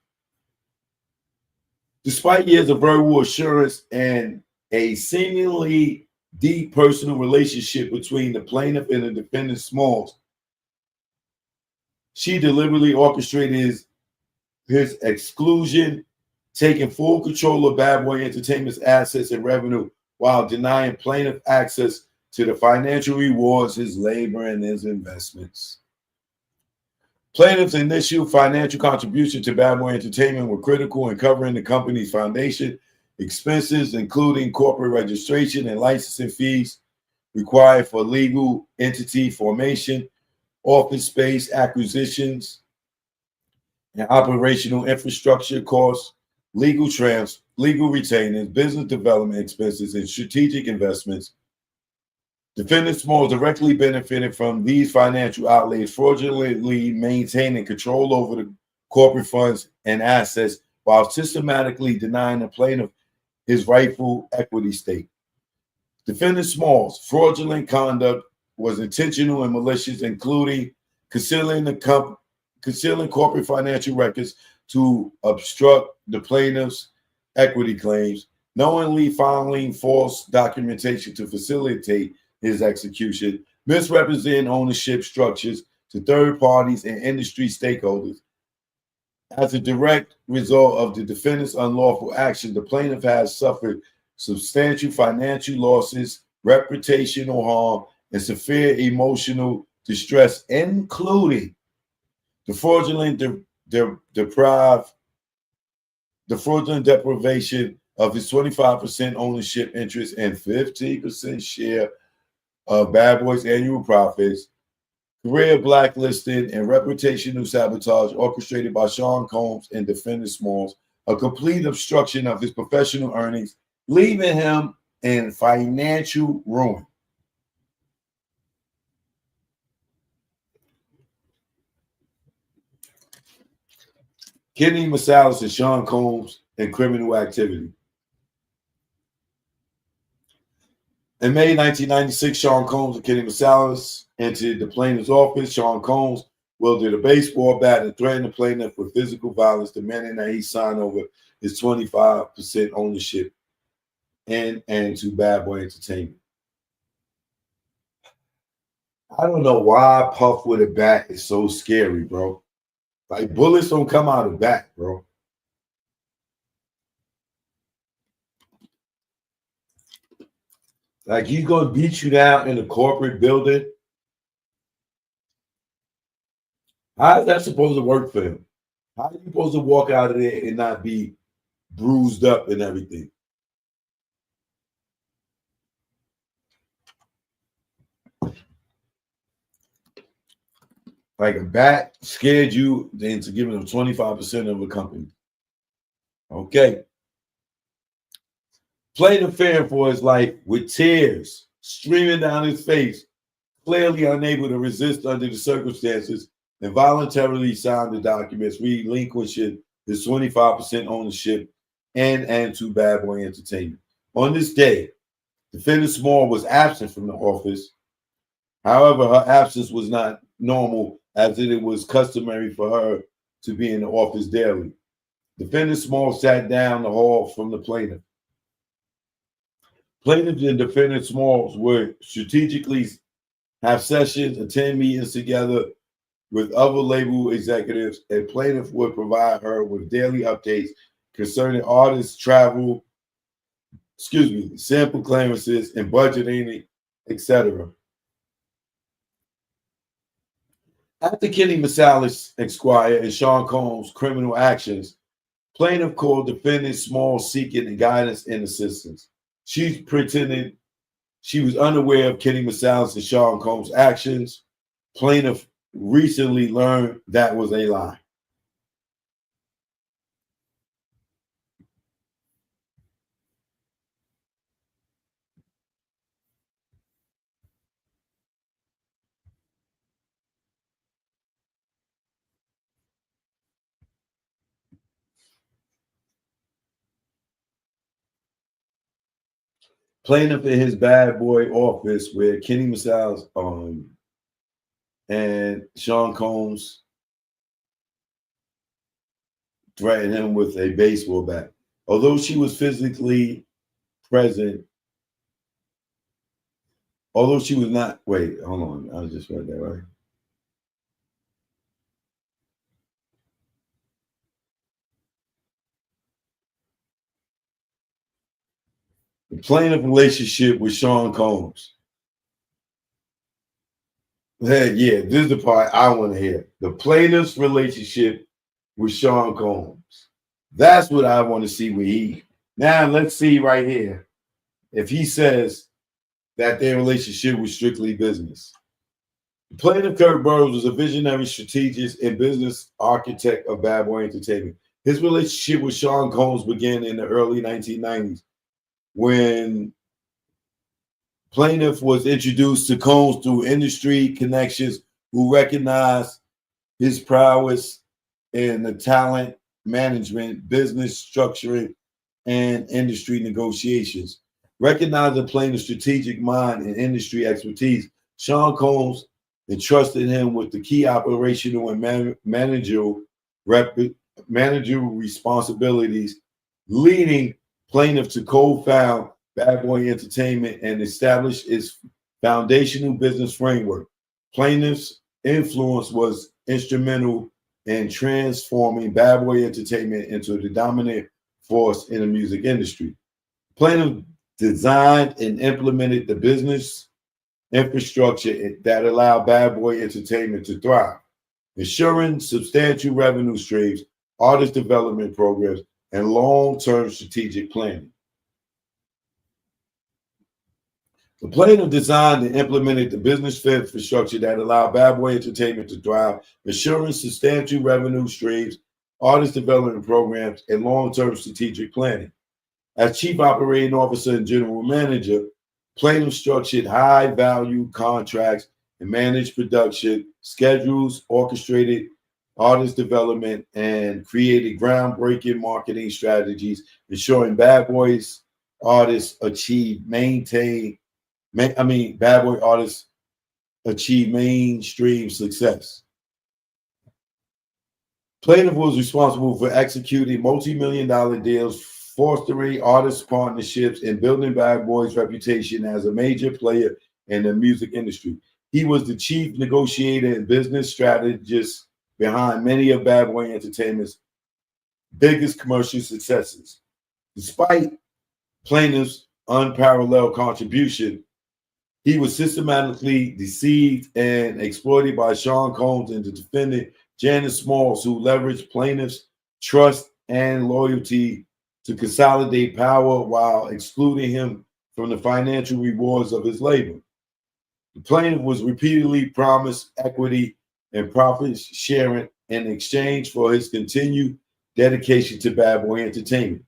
Despite years of verbal assurance and a seemingly deep personal relationship between the plaintiff and the defendant Smalls, she deliberately orchestrated his exclusion, taking full control of Bad Boy Entertainment's assets and revenue while denying plaintiff access to the financial rewards, his labor, and his investments. Plaintiff's initial financial contribution to Bad Boy Entertainment were critical in covering the company's foundation expenses, including corporate registration and licensing fees required for legal entity formation, office space acquisitions, and operational infrastructure costs, legal retainers, business development expenses, and strategic investments. Defendant Smalls directly benefited from these financial outlays, fraudulently maintaining control over the corporate funds and assets while systematically denying the plaintiff his rightful equity stake. Defendant Smalls' fraudulent conduct was intentional and malicious, including concealing corporate financial records to obstruct the plaintiff's equity claims, knowingly filing false documentation to facilitate his execution, misrepresenting ownership structures to third parties and industry stakeholders. As a direct result of the defendant's unlawful action, the plaintiff has suffered substantial financial losses, reputational harm, and severe emotional distress, including the fraudulent deprivation of his 25% ownership interest and 15% share of Bad Boy's annual profits, career blacklisting, and reputational sabotage orchestrated by Sean Combs and defendant Smalls, a complete obstruction of his professional earnings, leaving him in financial ruin. Kenny Masalas and Sean Combs and criminal activity. In May 1996, Sean Combs and Kenny Masalas entered the plaintiff's office. Sean Combs wielded a baseball bat and threatened the plaintiff with physical violence, demanding that he sign over his 25% ownership and to Bad Boy Entertainment. I don't know why Puff with a bat is so scary, bro. Like, bullets don't come out of bat, bro. Like, he's going to beat you down in a corporate building. How is that supposed to work for him? How are you supposed to walk out of there and not be bruised up and everything? like a bat scared you into giving them 25% of a company. Okay. Plaintiff fearing for his life with tears streaming down his face, clearly unable to resist under the circumstances, and voluntarily signed the documents relinquishing his 25% ownership and to Bad Boy Entertainment. On this day, Defendant Small was absent from the office. However, her absence was not normal, as it was customary for her to be in the office daily. Defendant Small sat down the hall from the plaintiff. Plaintiff and Defendant Smalls would strategically have sessions, attend meetings together with other label executives, and plaintiff would provide her with daily updates concerning artists' travel, sample clearances, and budgeting, etc. After Kenny Masalis, Esquire, and Sean Combs' criminal actions, plaintiff called Defendant Smalls seeking guidance and assistance. She pretended she was unaware of Kenny Masalis and Sean Combs' actions. Plaintiff recently learned that was a lie. Plaintiff in his Bad Boy office where Kenny Masalis and Sean Combs threatened him with a baseball bat. Although she was physically present, although she was not, wait, hold on, I just read that right. The plaintiff relationship with Sean Combs. Yeah, this is the part I want to hear. The plaintiff's relationship with Sean Combs. That's what I want to see with he. Now let's see right here if he says that their relationship was strictly business. The plaintiff, Kirk Burrowes, was a visionary, strategist, and business architect of Bad Boy Entertainment. His relationship with Sean Combs began in the early 1990s when plaintiff was introduced to Combs through industry connections who recognized his prowess in the talent management, business structuring, and industry negotiations. Recognizing plaintiff's strategic mind and industry expertise, Sean Combs entrusted him with the key operational and managerial responsibilities, leading plaintiff to co-found Bad Boy Entertainment and establish its foundational business framework. Plaintiff's influence was instrumental in transforming Bad Boy Entertainment into the dominant force in the music industry. Plaintiff designed and implemented the business infrastructure that allowed Bad Boy Entertainment to thrive, ensuring substantial revenue streams, artist development programs, and long-term strategic planning. The plaintiff designed and implemented the business infrastructure that allowed Bad Boy Entertainment to thrive, ensuring substantial revenue streams, artist development programs, and long-term strategic planning. As chief operating officer and general manager, plaintiff structured high-value contracts and managed production, schedules, orchestrated artist development, and created groundbreaking marketing strategies, ensuring Bad Boys artists achieve Bad Boy artists achieve mainstream success. Plaintiff was responsible for executing multi-million-dollar deals, fostering artist partnerships, and building Bad Boy's reputation as a major player in the music industry. He was the chief negotiator and business strategist behind many of Bad Boy Entertainment's biggest commercial successes. Despite plaintiff's unparalleled contribution, he was systematically deceived and exploited by Sean Combs and the defendant Janice Smalls, who leveraged plaintiff's trust and loyalty to consolidate power while excluding him from the financial rewards of his labor. The plaintiff was repeatedly promised equity and profit sharing in exchange for his continued dedication to Bad Boy Entertainment.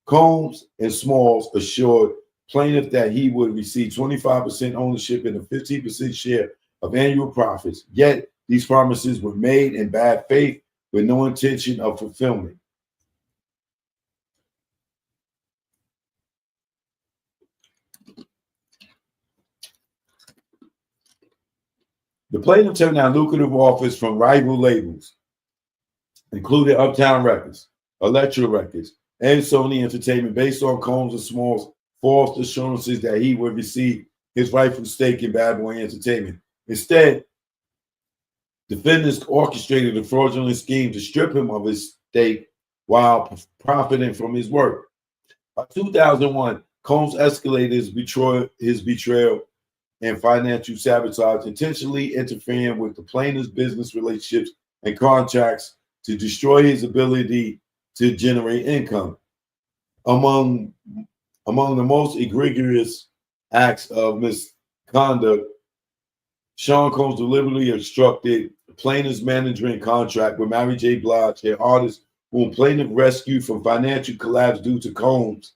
Combs and Smalls assured plaintiff that he would receive 25% ownership and a 15% share of annual profits. Yet these promises were made in bad faith with no intention of fulfillment. The plaintiff turned down lucrative offers from rival labels, including Uptown Records, Elektra Records, and Sony Entertainment, based on Combs and Smalls' false assurances that he would receive his rightful stake in Bad Boy Entertainment. Instead, defendants orchestrated a fraudulent scheme to strip him of his stake while profiting from his work. By 2001, Combs escalated his betrayal and financial sabotage, intentionally interfering with the plaintiff's business relationships and contracts to destroy his ability to generate income. Among the most egregious acts of misconduct, Sean Combs deliberately obstructed the plaintiff's management contract with Mary J. Blige, an artist whom plaintiff rescued from financial collapse due to Combs'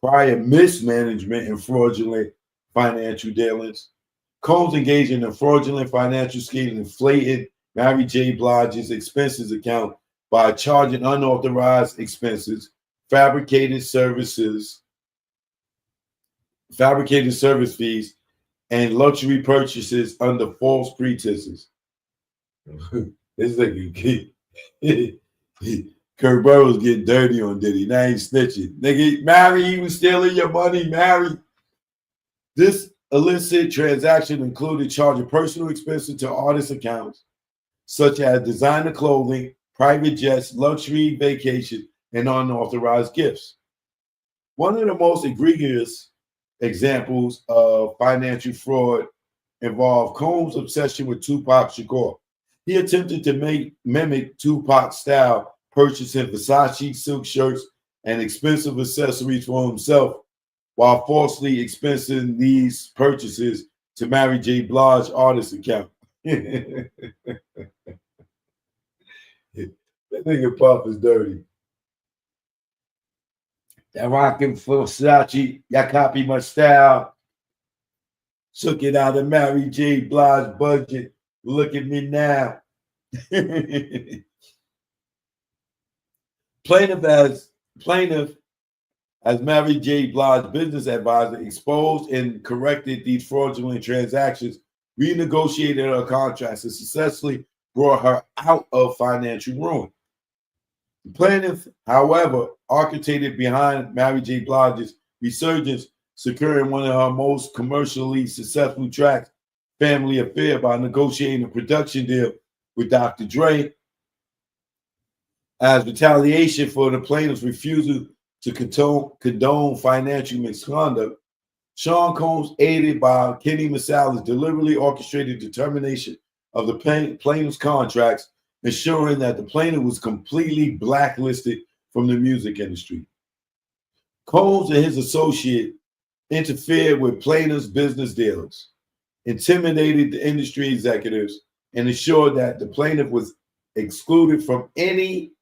prior mismanagement and fraudulent financial dealings. Combs engaged in a fraudulent financial scheme and inflated Mary J. Blige's expenses account by charging unauthorized expenses, fabricated service fees, and luxury purchases under false pretenses. This nigga, Kirk Burrowes getting dirty on Diddy. Now he's snitching. Nigga, Mary, he was stealing your money, Mary. This illicit transaction included charging personal expenses to artist accounts, such as designer clothing, private jets, luxury vacations, and unauthorized gifts. One of the most egregious examples of financial fraud involved Combs' obsession with Tupac Shakur. He attempted to mimic Tupac's style, purchasing Versace silk shirts and expensive accessories for himself, while falsely expensing these purchases to Mary J. Blige artist account. That nigga Puff is dirty. That rockin' Versace, y'all copy my style. Took it out of Mary J. Blige's budget. Look at me now. Plaintiff as Mary J. Blige's business advisor exposed and corrected these fraudulent transactions, renegotiated her contracts, and successfully brought her out of financial ruin. The plaintiff, however, orchestrated behind Mary J. Blige's resurgence, securing one of her most commercially successful tracks, Family Affair, by negotiating a production deal with Dr. Dre. As retaliation for the plaintiff's refusal to condone financial misconduct, Sean Combs, aided by Kenny Massalis, deliberately orchestrated the termination of the plaintiff's contracts, ensuring that the plaintiff was completely blacklisted from the music industry. Combs and his associate interfered with plaintiff's business dealers, intimidated the industry executives, and ensured that the plaintiff was excluded from any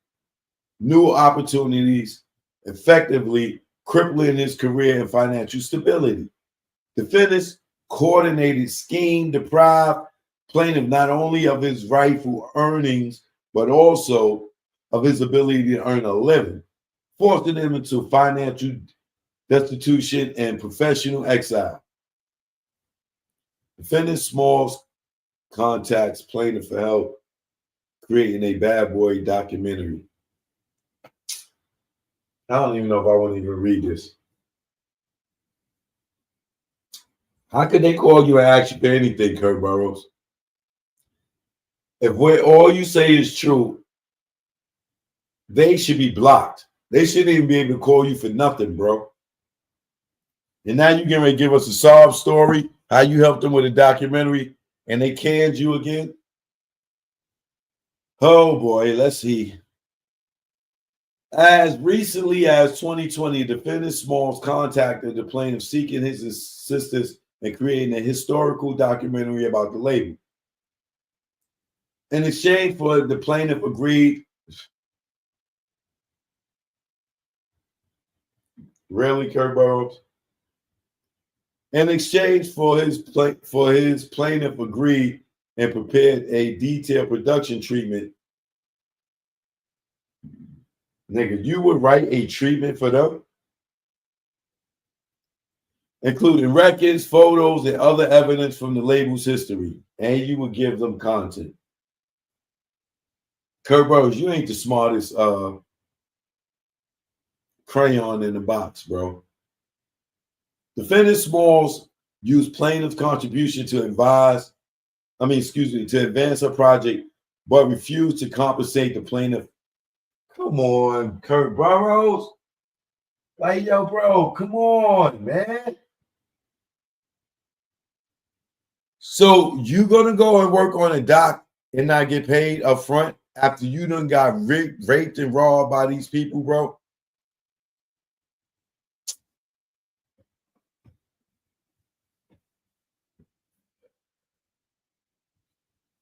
new opportunities, effectively crippling his career and financial stability. Defendants coordinated scheme deprived plaintiff not only of his rightful earnings, but also of his ability to earn a living, forcing him into financial destitution and professional exile. Defendant Smalls contacts plaintiff for help creating a Bad Boy documentary. I don't even know if I want to even read this. How could they call you and ask you for anything, Kirk Burrowes? If all you say is true, they should be blocked. They shouldn't even be able to call you for nothing, bro. And now you're going to give us a sob story, how you helped them with a documentary, and they canned you again? Oh, boy, let's see. As recently as 2020, defendant Smalls contacted the plaintiff seeking his assistance in creating a historical documentary about the label. In exchange for the plaintiff agreed. Really, Kirk Burrowes? In exchange for his plaintiff agreed and prepared a detailed production treatment. Nigga, you would write a treatment for them? Including records, photos, and other evidence from the label's history, and you would give them content. Kirk Burrowes, you ain't the smartest crayon in the box, bro. Defendant Smalls used plaintiff's contribution to advance her project, but refused to compensate the plaintiff. Come on, Kirk Burrowes. Like, yo, bro, come on, man. So you gonna go and work on a doc and not get paid up front after you done got raped and robbed by these people, bro?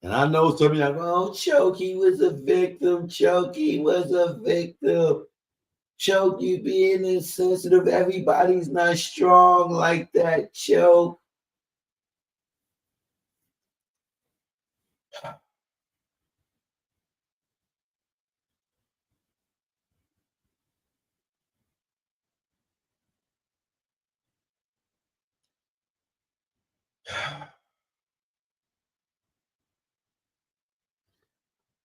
And I know some of you are like, oh, Choke, he was a victim. Choke, he was a victim. Choke, you being insensitive. Everybody's not strong like that, Choke.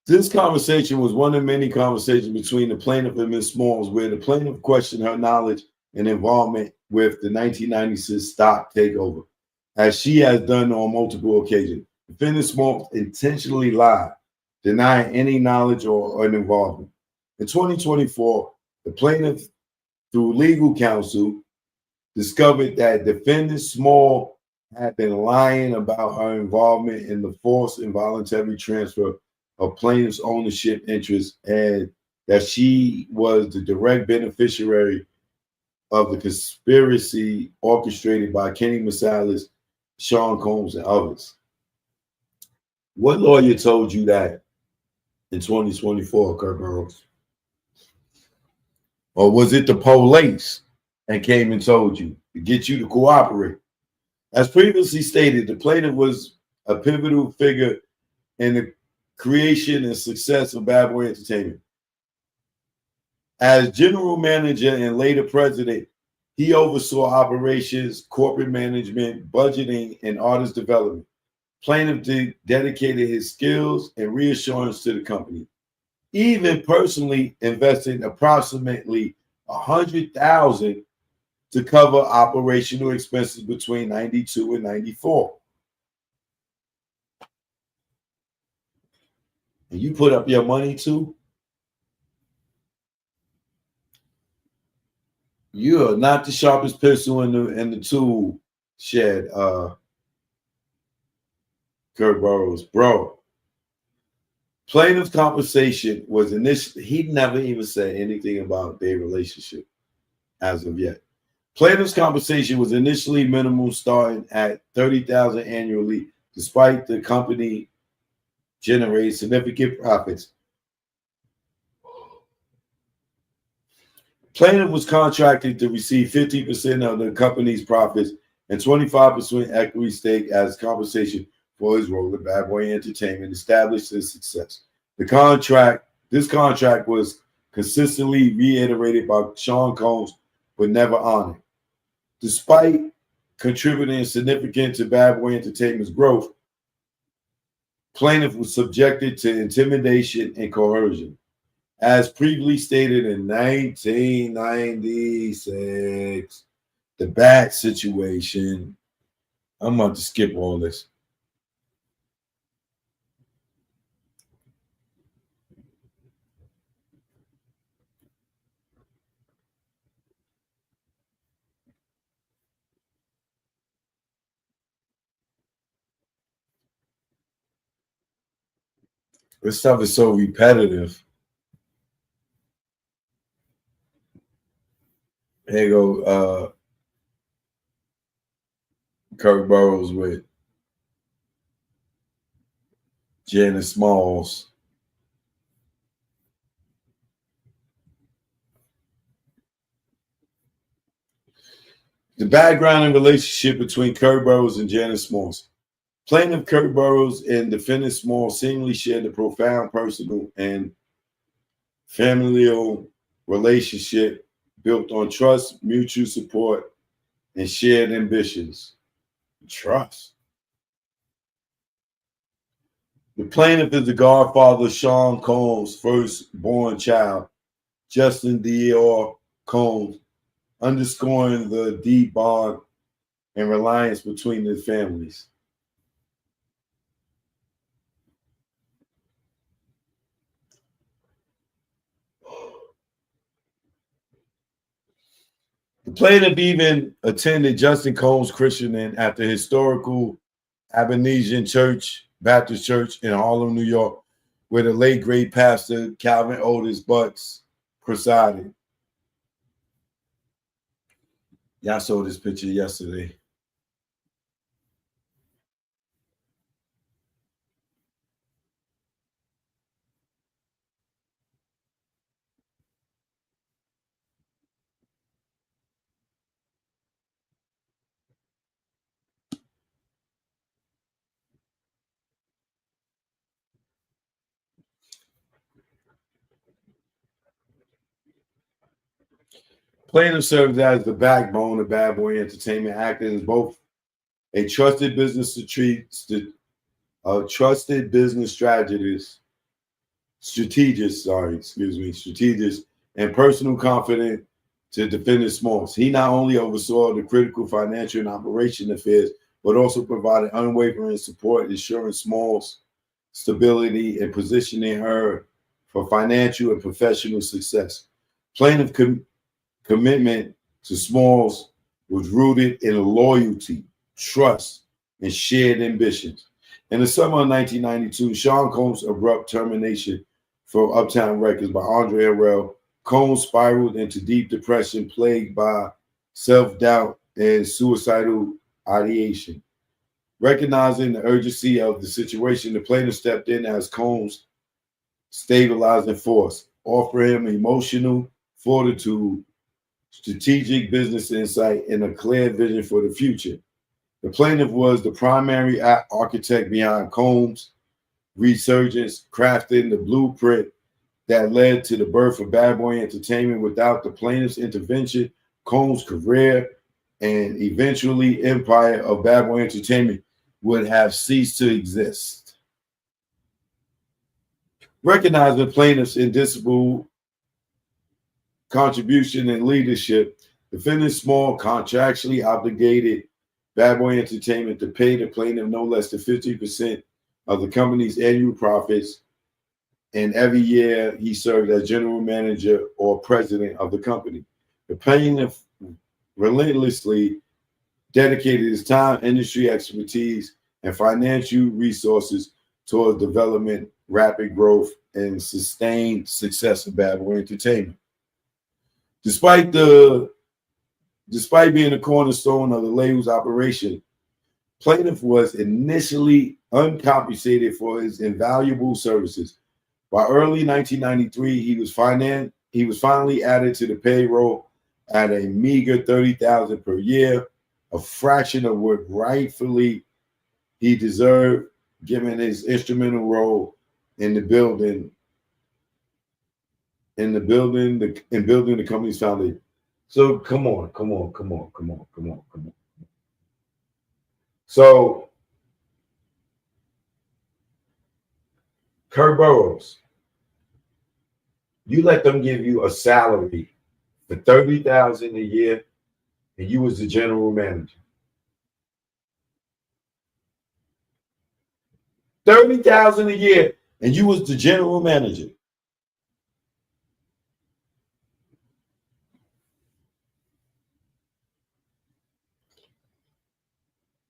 This conversation was one of many conversations between the plaintiff and Ms. Smalls, where the plaintiff questioned her knowledge and involvement with the 1996 stock takeover, as she has done on multiple occasions. Defendant Smalls intentionally lied, denying any knowledge or involvement. In 2024, the plaintiff, through legal counsel, discovered that defendant Small had been lying about her involvement in the forced involuntary transfer of plaintiff's ownership interest, and that she was the direct beneficiary of the conspiracy orchestrated by Kenny Masalis, Sean Combs, and others. What lawyer told you that in 2024, Kirk Burrowes? Or was it the police and came and told you to get you to cooperate? As previously stated, the plaintiff was a pivotal figure in the creation and success of Bad Boy Entertainment. As general manager and later president, he oversaw operations, corporate management, budgeting, and artist development. Plaintiff dedicated his skills and reassurance to the company, even personally investing approximately $100,000 to cover operational expenses between 92 and 94. And you put up your money too? You are not the sharpest pencil in the tool shed, Kirk Burrowes. Bro, plaintiff's compensation was initially, he never even said anything about their relationship as of yet. Plaintiff's compensation was initially minimal, starting at $30,000 annually, despite the company generating significant profits. Plaintiff was contracted to receive 50% of the company's profits and 25% equity stake as compensation for his role in Bad Boy Entertainment, established his success. This contract was consistently reiterated by Sean Combs, but never honored. Despite contributing significantly to Bad Boy Entertainment's growth, plaintiff was subjected to intimidation and coercion. As previously stated in 1996, the bat situation. I'm about to skip all this. This stuff is so repetitive. Here you go, Kirk Burrowes with Janice Smalls. The background and relationship between Kirk Burrowes and Janice Smalls. Plaintiff Kirk Burrowes and defendant Smalls seemingly shared a profound personal and familial relationship built on trust, mutual support, and shared ambitions. Trust. The plaintiff is the godfather of Sean Combs' firstborn child, Justin Dior Combs, underscoring the deep bond and reliance between the families. The plaintiff even attended Justin Combs Christianing at the historical Ebenezer Church, Baptist Church in Harlem, New York, where the late great pastor Calvin Otis Butts presided. Y'all saw this picture yesterday. Plaintiff served as the backbone of Bad Boy Entertainment, acting as both a trusted business strategist, and personal confidant to defendant Smalls. He not only oversaw the critical financial and operation affairs, but also provided unwavering support, ensuring Smalls' stability and positioning her for financial and professional success. Plaintiff commitment to Smalls was rooted in loyalty, trust, and shared ambitions. In the summer of 1992, Sean Combs' abrupt termination from Uptown Records by Andre Harrell, Combs spiraled into deep depression plagued by self-doubt and suicidal ideation. Recognizing the urgency of the situation, the plaintiff stepped in as Combs' stabilizing force, offering him emotional fortitude, strategic business insight, and a clear vision for the future. The plaintiff was the primary architect behind Combs' resurgence, crafting the blueprint that led to the birth of Bad Boy Entertainment. Without the plaintiff's intervention, Combs' career and eventually empire of Bad Boy Entertainment would have ceased to exist. Recognizing the plaintiff's indisputable contribution and leadership, defendant Small contractually obligated Bad Boy Entertainment to pay the plaintiff no less than 50% of the company's annual profits, and every year he served as general manager or president of the company. The plaintiff relentlessly dedicated his time, industry expertise, and financial resources towards development, rapid growth, and sustained success of Bad Boy Entertainment. Despite being the cornerstone of the label's operation, plaintiff was initially uncompensated for his invaluable services. By early 1993, he was finally added to the payroll at a meager $30,000 per year, a fraction of what rightfully he deserved, given his instrumental role in building the company's foundation. So come on. So Kirk Burrowes, you let them give you a salary for $30,000 a year, and you was the general manager. $30,000 a year, and you was the general manager.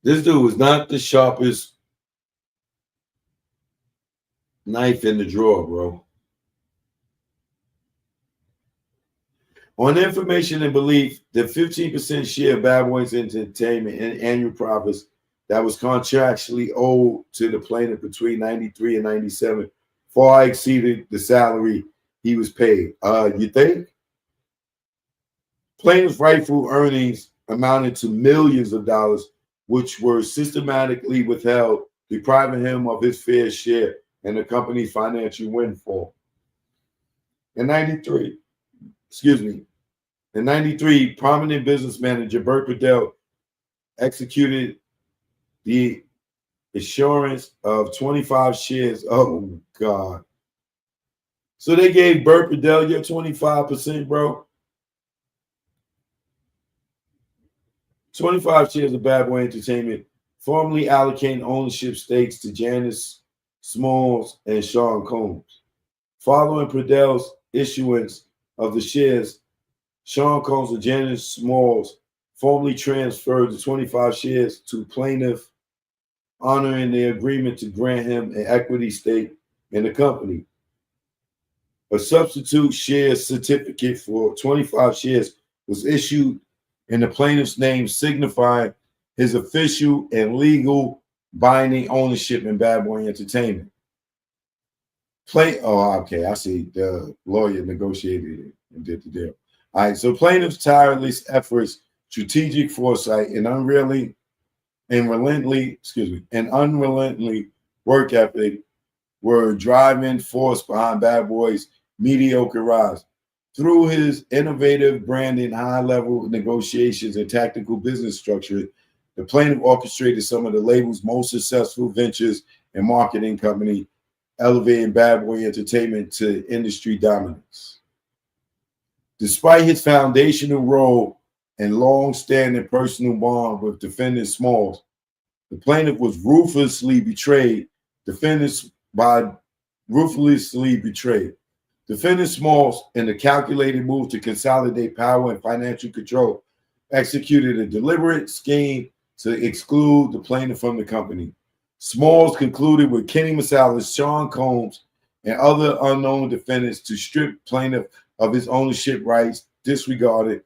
This dude was not the sharpest knife in the drawer, bro. On information and belief, the 15% share of Bad Boys Entertainment in annual profits that was contractually owed to the plaintiff between 93 and 97 far exceeded the salary he was paid. You think? Plaintiff's rightful earnings amounted to millions of dollars, which were systematically withheld, depriving him of his fair share and the company's financial windfall. In 93, in 93, prominent business manager Bert Bedell executed the issuance of 25 shares. Oh, God. So they gave Bert Bedell your 25%, bro. 25 shares of Bad Boy Entertainment, formally allocating ownership stakes to Janice Smalls and Sean Combs. Following Bedell's issuance of the shares, Sean Combs and Janice Smalls formally transferred the 25 shares to plaintiff, honoring their agreement to grant him an equity stake in the company. A substitute share certificate for 25 shares was issued in the plaintiff's name, signifying his official and legal binding ownership in Bad Boy Entertainment. Okay, I see. The lawyer negotiated it and did the deal. All right, so plaintiff's tireless efforts, strategic foresight, and unrelenting work ethic were driving force behind Bad Boy's mediocre rise. Through his innovative branding, high-level negotiations, and tactical business structure, the plaintiff orchestrated some of the label's most successful ventures and marketing company, elevating Bad Boy Entertainment to industry dominance. Despite his foundational role and long-standing personal bond with defendant Smalls, the plaintiff was ruthlessly betrayed. Defendant Smalls, in a calculated move to consolidate power and financial control, executed a deliberate scheme to exclude the plaintiff from the company. Smalls concluded with Kenny Masalas, Sean Combs, and other unknown defendants to strip plaintiff of his ownership rights, disregarded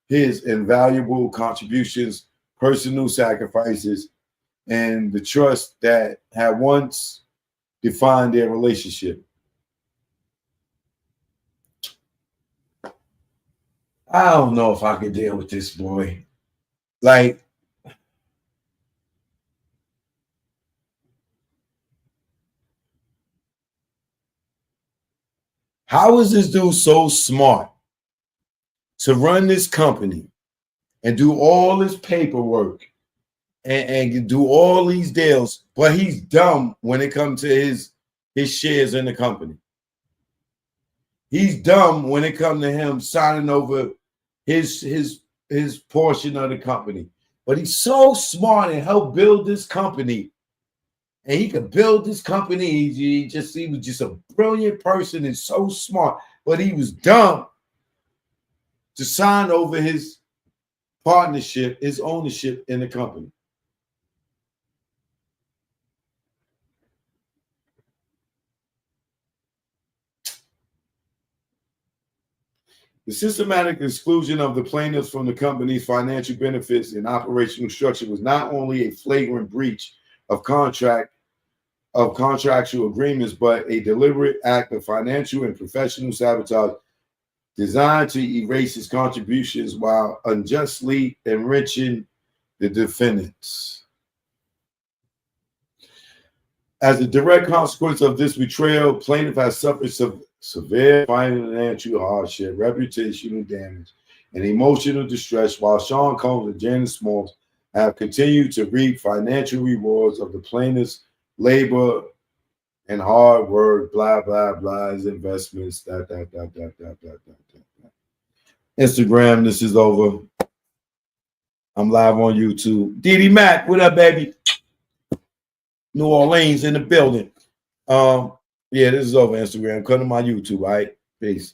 his invaluable contributions, personal sacrifices, and the trust that had once defined their relationship. I don't know if I can deal with this, boy. Like, how is this dude so smart to run this company and do all this paperwork and do all these deals, but he's dumb when it comes to his shares in the company? He's dumb when it comes to him signing over his portion of the company. But he's so smart and helped build this company. And he could build this company. He was just a brilliant person and so smart. But he was dumb to sign over his partnership, his ownership in the company. The systematic exclusion of the plaintiffs from the company's financial benefits and operational structure was not only a flagrant breach of contractual agreements, but a deliberate act of financial and professional sabotage designed to erase his contributions while unjustly enriching the defendants. As a direct consequence of this betrayal, plaintiff has suffered severe financial hardship, reputational damage, and emotional distress, while Sean Combs and Janice Smalls have continued to reap financial rewards of the plaintiff's labor and hard work, blah, blah, blah, his investments, Instagram, this is over. I'm live on YouTube. Diddy Mac, what up, baby? New Orleans in the building. Yeah, this is over Instagram. Come to my YouTube, all right? Peace.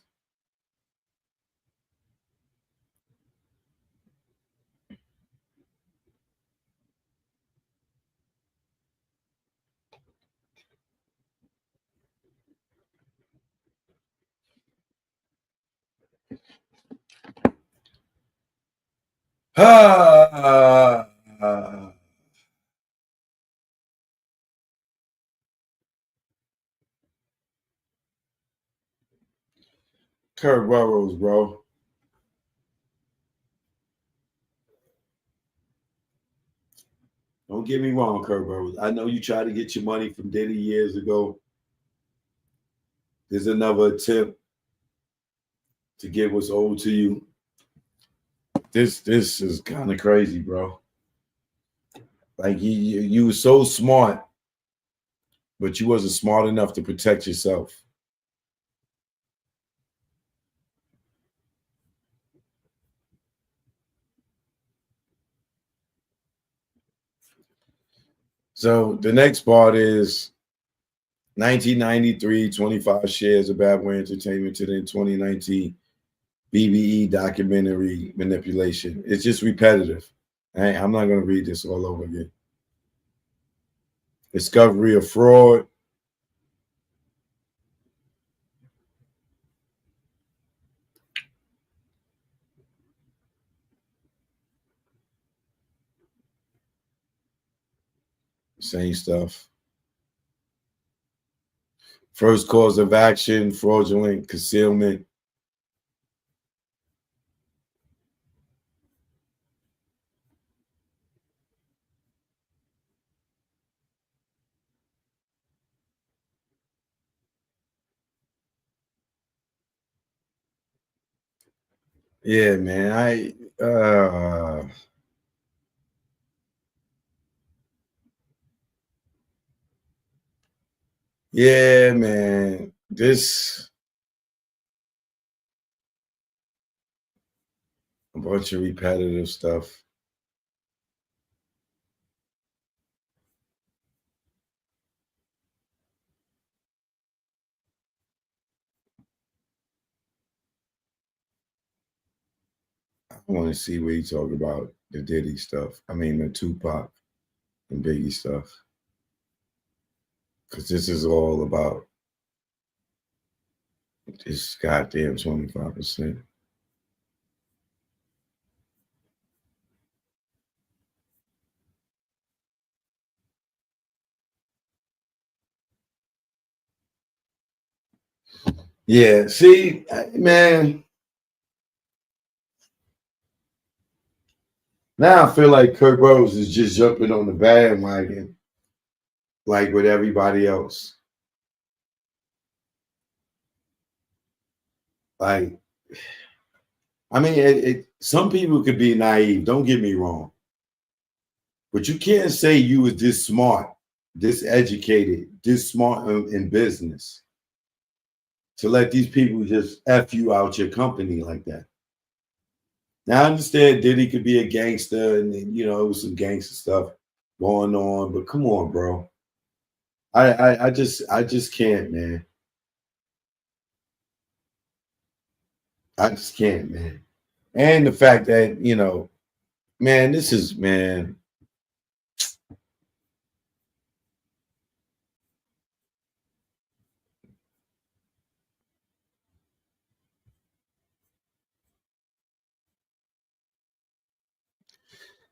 Kirk Burrowes, bro. Don't get me wrong, Kirk Burrowes. I know you tried to get your money from Diddy years ago. There's another attempt to get what's owed to you. This is kind of crazy, bro. Like you were so smart, but you wasn't smart enough to protect yourself. So the next part is 1993, 25 shares of Bad Boy Entertainment to the 2019 BBE documentary manipulation. It's just repetitive. I'm not going to read this all over again. Discovery of fraud. Same stuff. First cause of action, fraudulent concealment. Yeah, man. Yeah, man. This a bunch of repetitive stuff. I want to see what he talk about the Diddy stuff. I mean, the Tupac and Biggie stuff. Because this is all about this goddamn 25%. Yeah, see, man. Now I feel like Kirk Burrowes is just jumping on the bandwagon like with everybody else. Like, I mean, some people could be naive. Don't get me wrong. But you can't say you was this smart, this educated, this smart in business to let these people just F you out your company like that. Now I understand Diddy could be a gangster and it was some gangster stuff going on, but come on, bro. I just can't, man. I just can't, man. And the fact that, man, this is, man.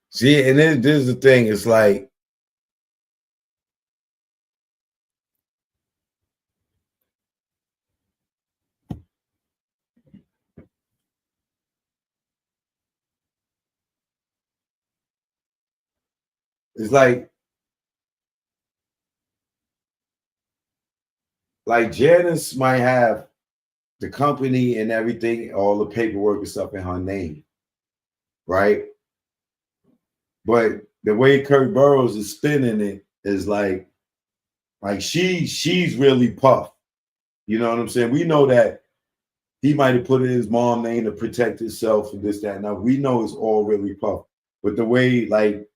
See, and then this is the thing. It's like, it's like Janice might have the company and everything, all the paperwork and stuff in her name, right? But the way Kirk Burrowes is spinning it is like she's really Puff. You know what I'm saying? We know that he might have put in his mom's name to protect himself and this, that. Now we know it's all really Puff. But the way like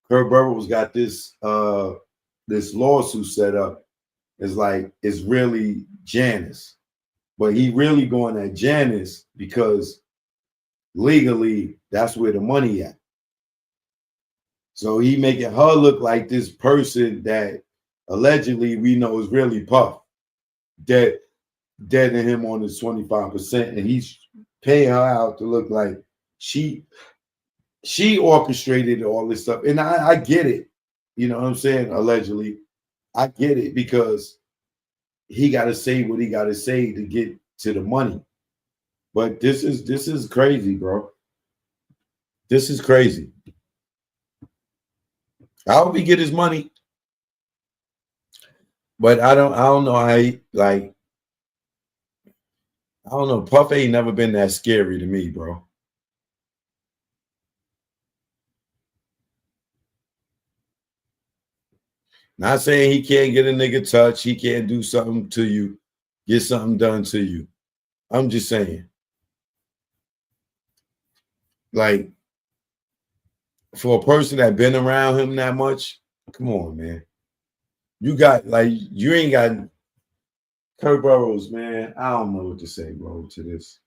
Kirk Burrowes got this lawsuit set up is like it's really Janice. But he really going at Janice because legally that's where the money at. So he making her look like this person that allegedly we know is really Puff, dead to him on his 25%, and he's paying her out to look like she orchestrated all this stuff. And I get it, you know what I'm saying? Allegedly, I get it because he got to say what he got to say to get to the money. But this is crazy, bro. This is crazy. I hope he get his money. But I don't know how he, like, I don't know. Puff ain't never been that scary to me, bro. Not saying he can't get a nigga touch, he can't do something to you, get something done to you. I'm just saying. Like, for a person that been around him that much, come on, man. You ain't got Kirk Burrowes, man. I don't know what to say, bro, to this.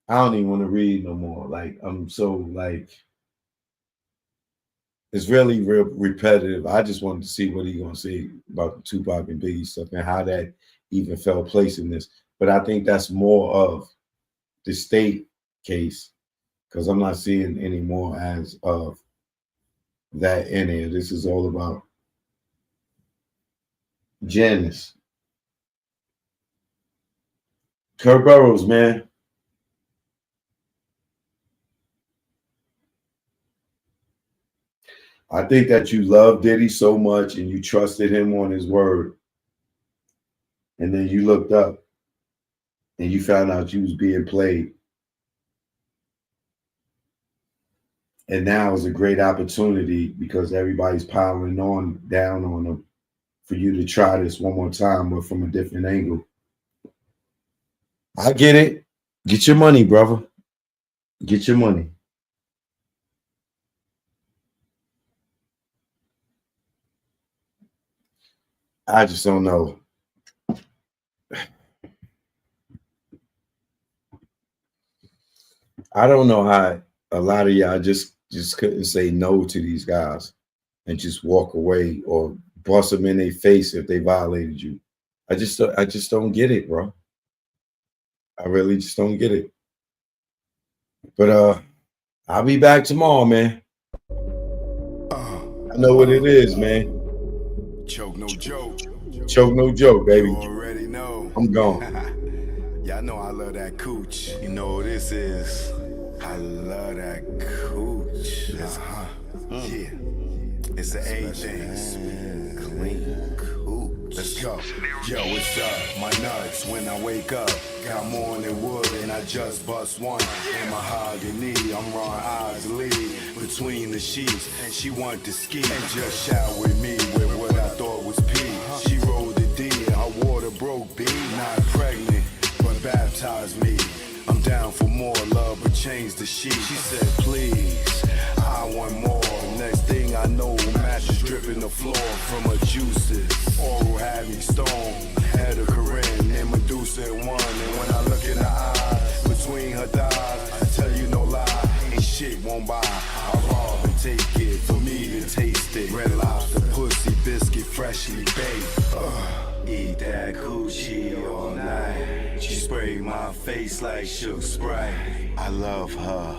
I don't even want to read no more. Like, I'm so, like, it's really real repetitive. I just wanted to see what he's going to say about the Tupac and Biggie stuff and how that even fell place in this. But I think that's more of the state case because I'm not seeing any more as of that in here. This is all about Janice. Kirk Burrowes, man. I think that you love Diddy so much and you trusted him on his word. And then you looked up and you found out you was being played. And now is a great opportunity because everybody's piling on down on him for you to try this one more time, but from a different angle. I get it. Get your money, brother. Get your money. I just don't know. I don't know how a lot of y'all just couldn't say no to these guys and just walk away or bust them in their face if they violated you. I just don't get it, bro. I really just don't get it. But I'll be back tomorrow, man. I know what it is, man. Choke no joke. Choke no joke, baby. You already know. I'm gone. Y'all know I love that cooch. You know what this is. I love that cooch. Yeah. It's the A thing. Clean cooch. Let's go. Yo, what's up? My nuts when I wake up. Got morning wood and I just bust one. In mahogany, I'm Ron Isley. Between the sheets, and she want to ski. And just shower me with what I thought was pee. She rolled the D and her water broke B. Not pregnant, but baptized me. I'm down for more love, but change the sheet. She said, please, I want more. Next thing I know, mattress dripping the floor from her juices. Oral had me stoned. Had a Corinne and Medusa in one. And when I look in her eyes, between her thighs, I tell you no lie, ain't shit won't buy. I rob and take it for me to taste it. Red Lobster, pussy, biscuit, freshly baked. Eat that coochie all night. She sprayed my face like Shook Sprite. I love her.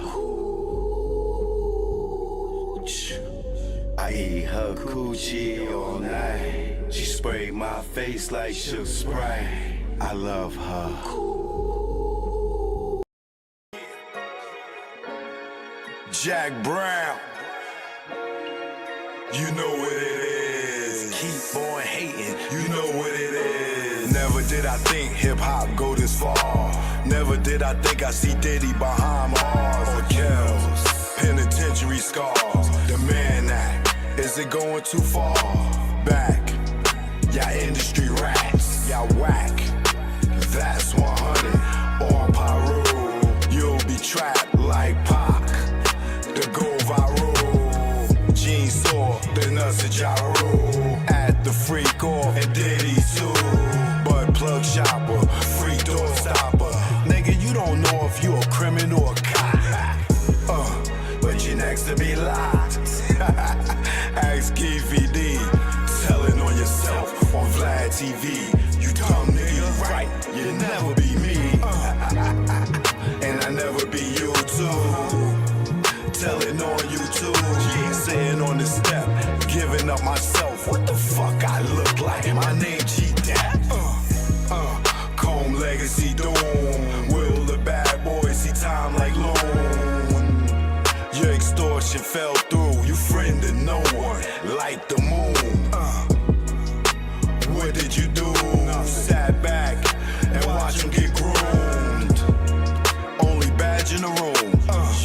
I eat her coochie all night. She sprayed my face like Shook Sprite. I love her. Jack Brown. You know what it is. Keep on hating. You know what it is. Never did I think hip-hop go this far. Never did I think I see Diddy behind bars or Kells. Penitentiary scars. The Man Act. Is it going too far? Back. Y'all industry rats. Y'all whack. That's 100. On Pyro. You'll be trapped like Pac. The go viral. Jeans sore. The nuts of gyro. At the freak off. And Diddy too. Butt plug shopper. Free door stopper. Nigga, you don't know if you a criminal or a cop. But you're next to be locked. Ask Keefy D. Telling on yourself on Vlad TV. You dumb nigga, you right. You'll never be me. And I never be you too. Telling on you too. Yeah, saying on the step. Giving up myself. What the fuck I look like? My name G-Dap. Comb Legacy Doom. fell through. You friended no one, like the moon. What did you do? Sat back and watched him get groomed. Only badge in the room,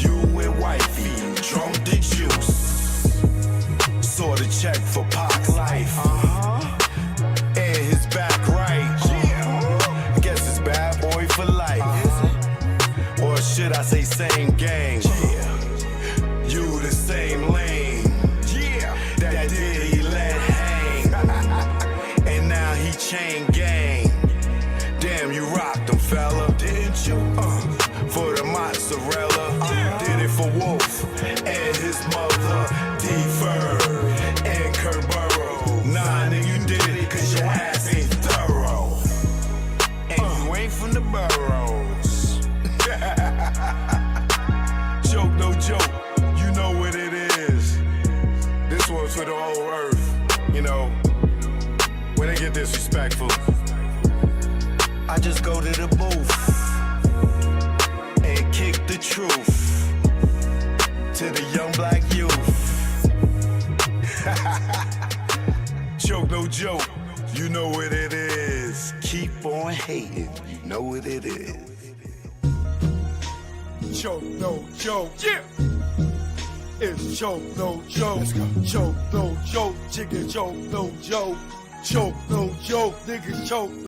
you and wifey, drunk the juice. Saw the check for Pac's life. And his back right. Guess it's bad boy for life. Or should I say same gang? You the same lane. That Diddy let hang. And now he chain gang. Damn, you rocked him, fella. Didn't you? For the mozzarella. Did it for Wolf and his mother, D-Ferg and Kirk Burrowes. Nah, nigga, you did it cause your ass ain't thorough. And you ain't from the Burrows. Joke, no joke, you know what it is. This one's for the whole earth, you know. When they get disrespectful, I just go to the booth and kick the truth to the young black youth. Joke, no joke, you know what it is. Keep on hating, you know what it is. Joke, no joke. Yeah. It's joke, no joke. Let's go. Joke, no joke. Chicken joke, no joke. Joke, no joke. Niggas joke.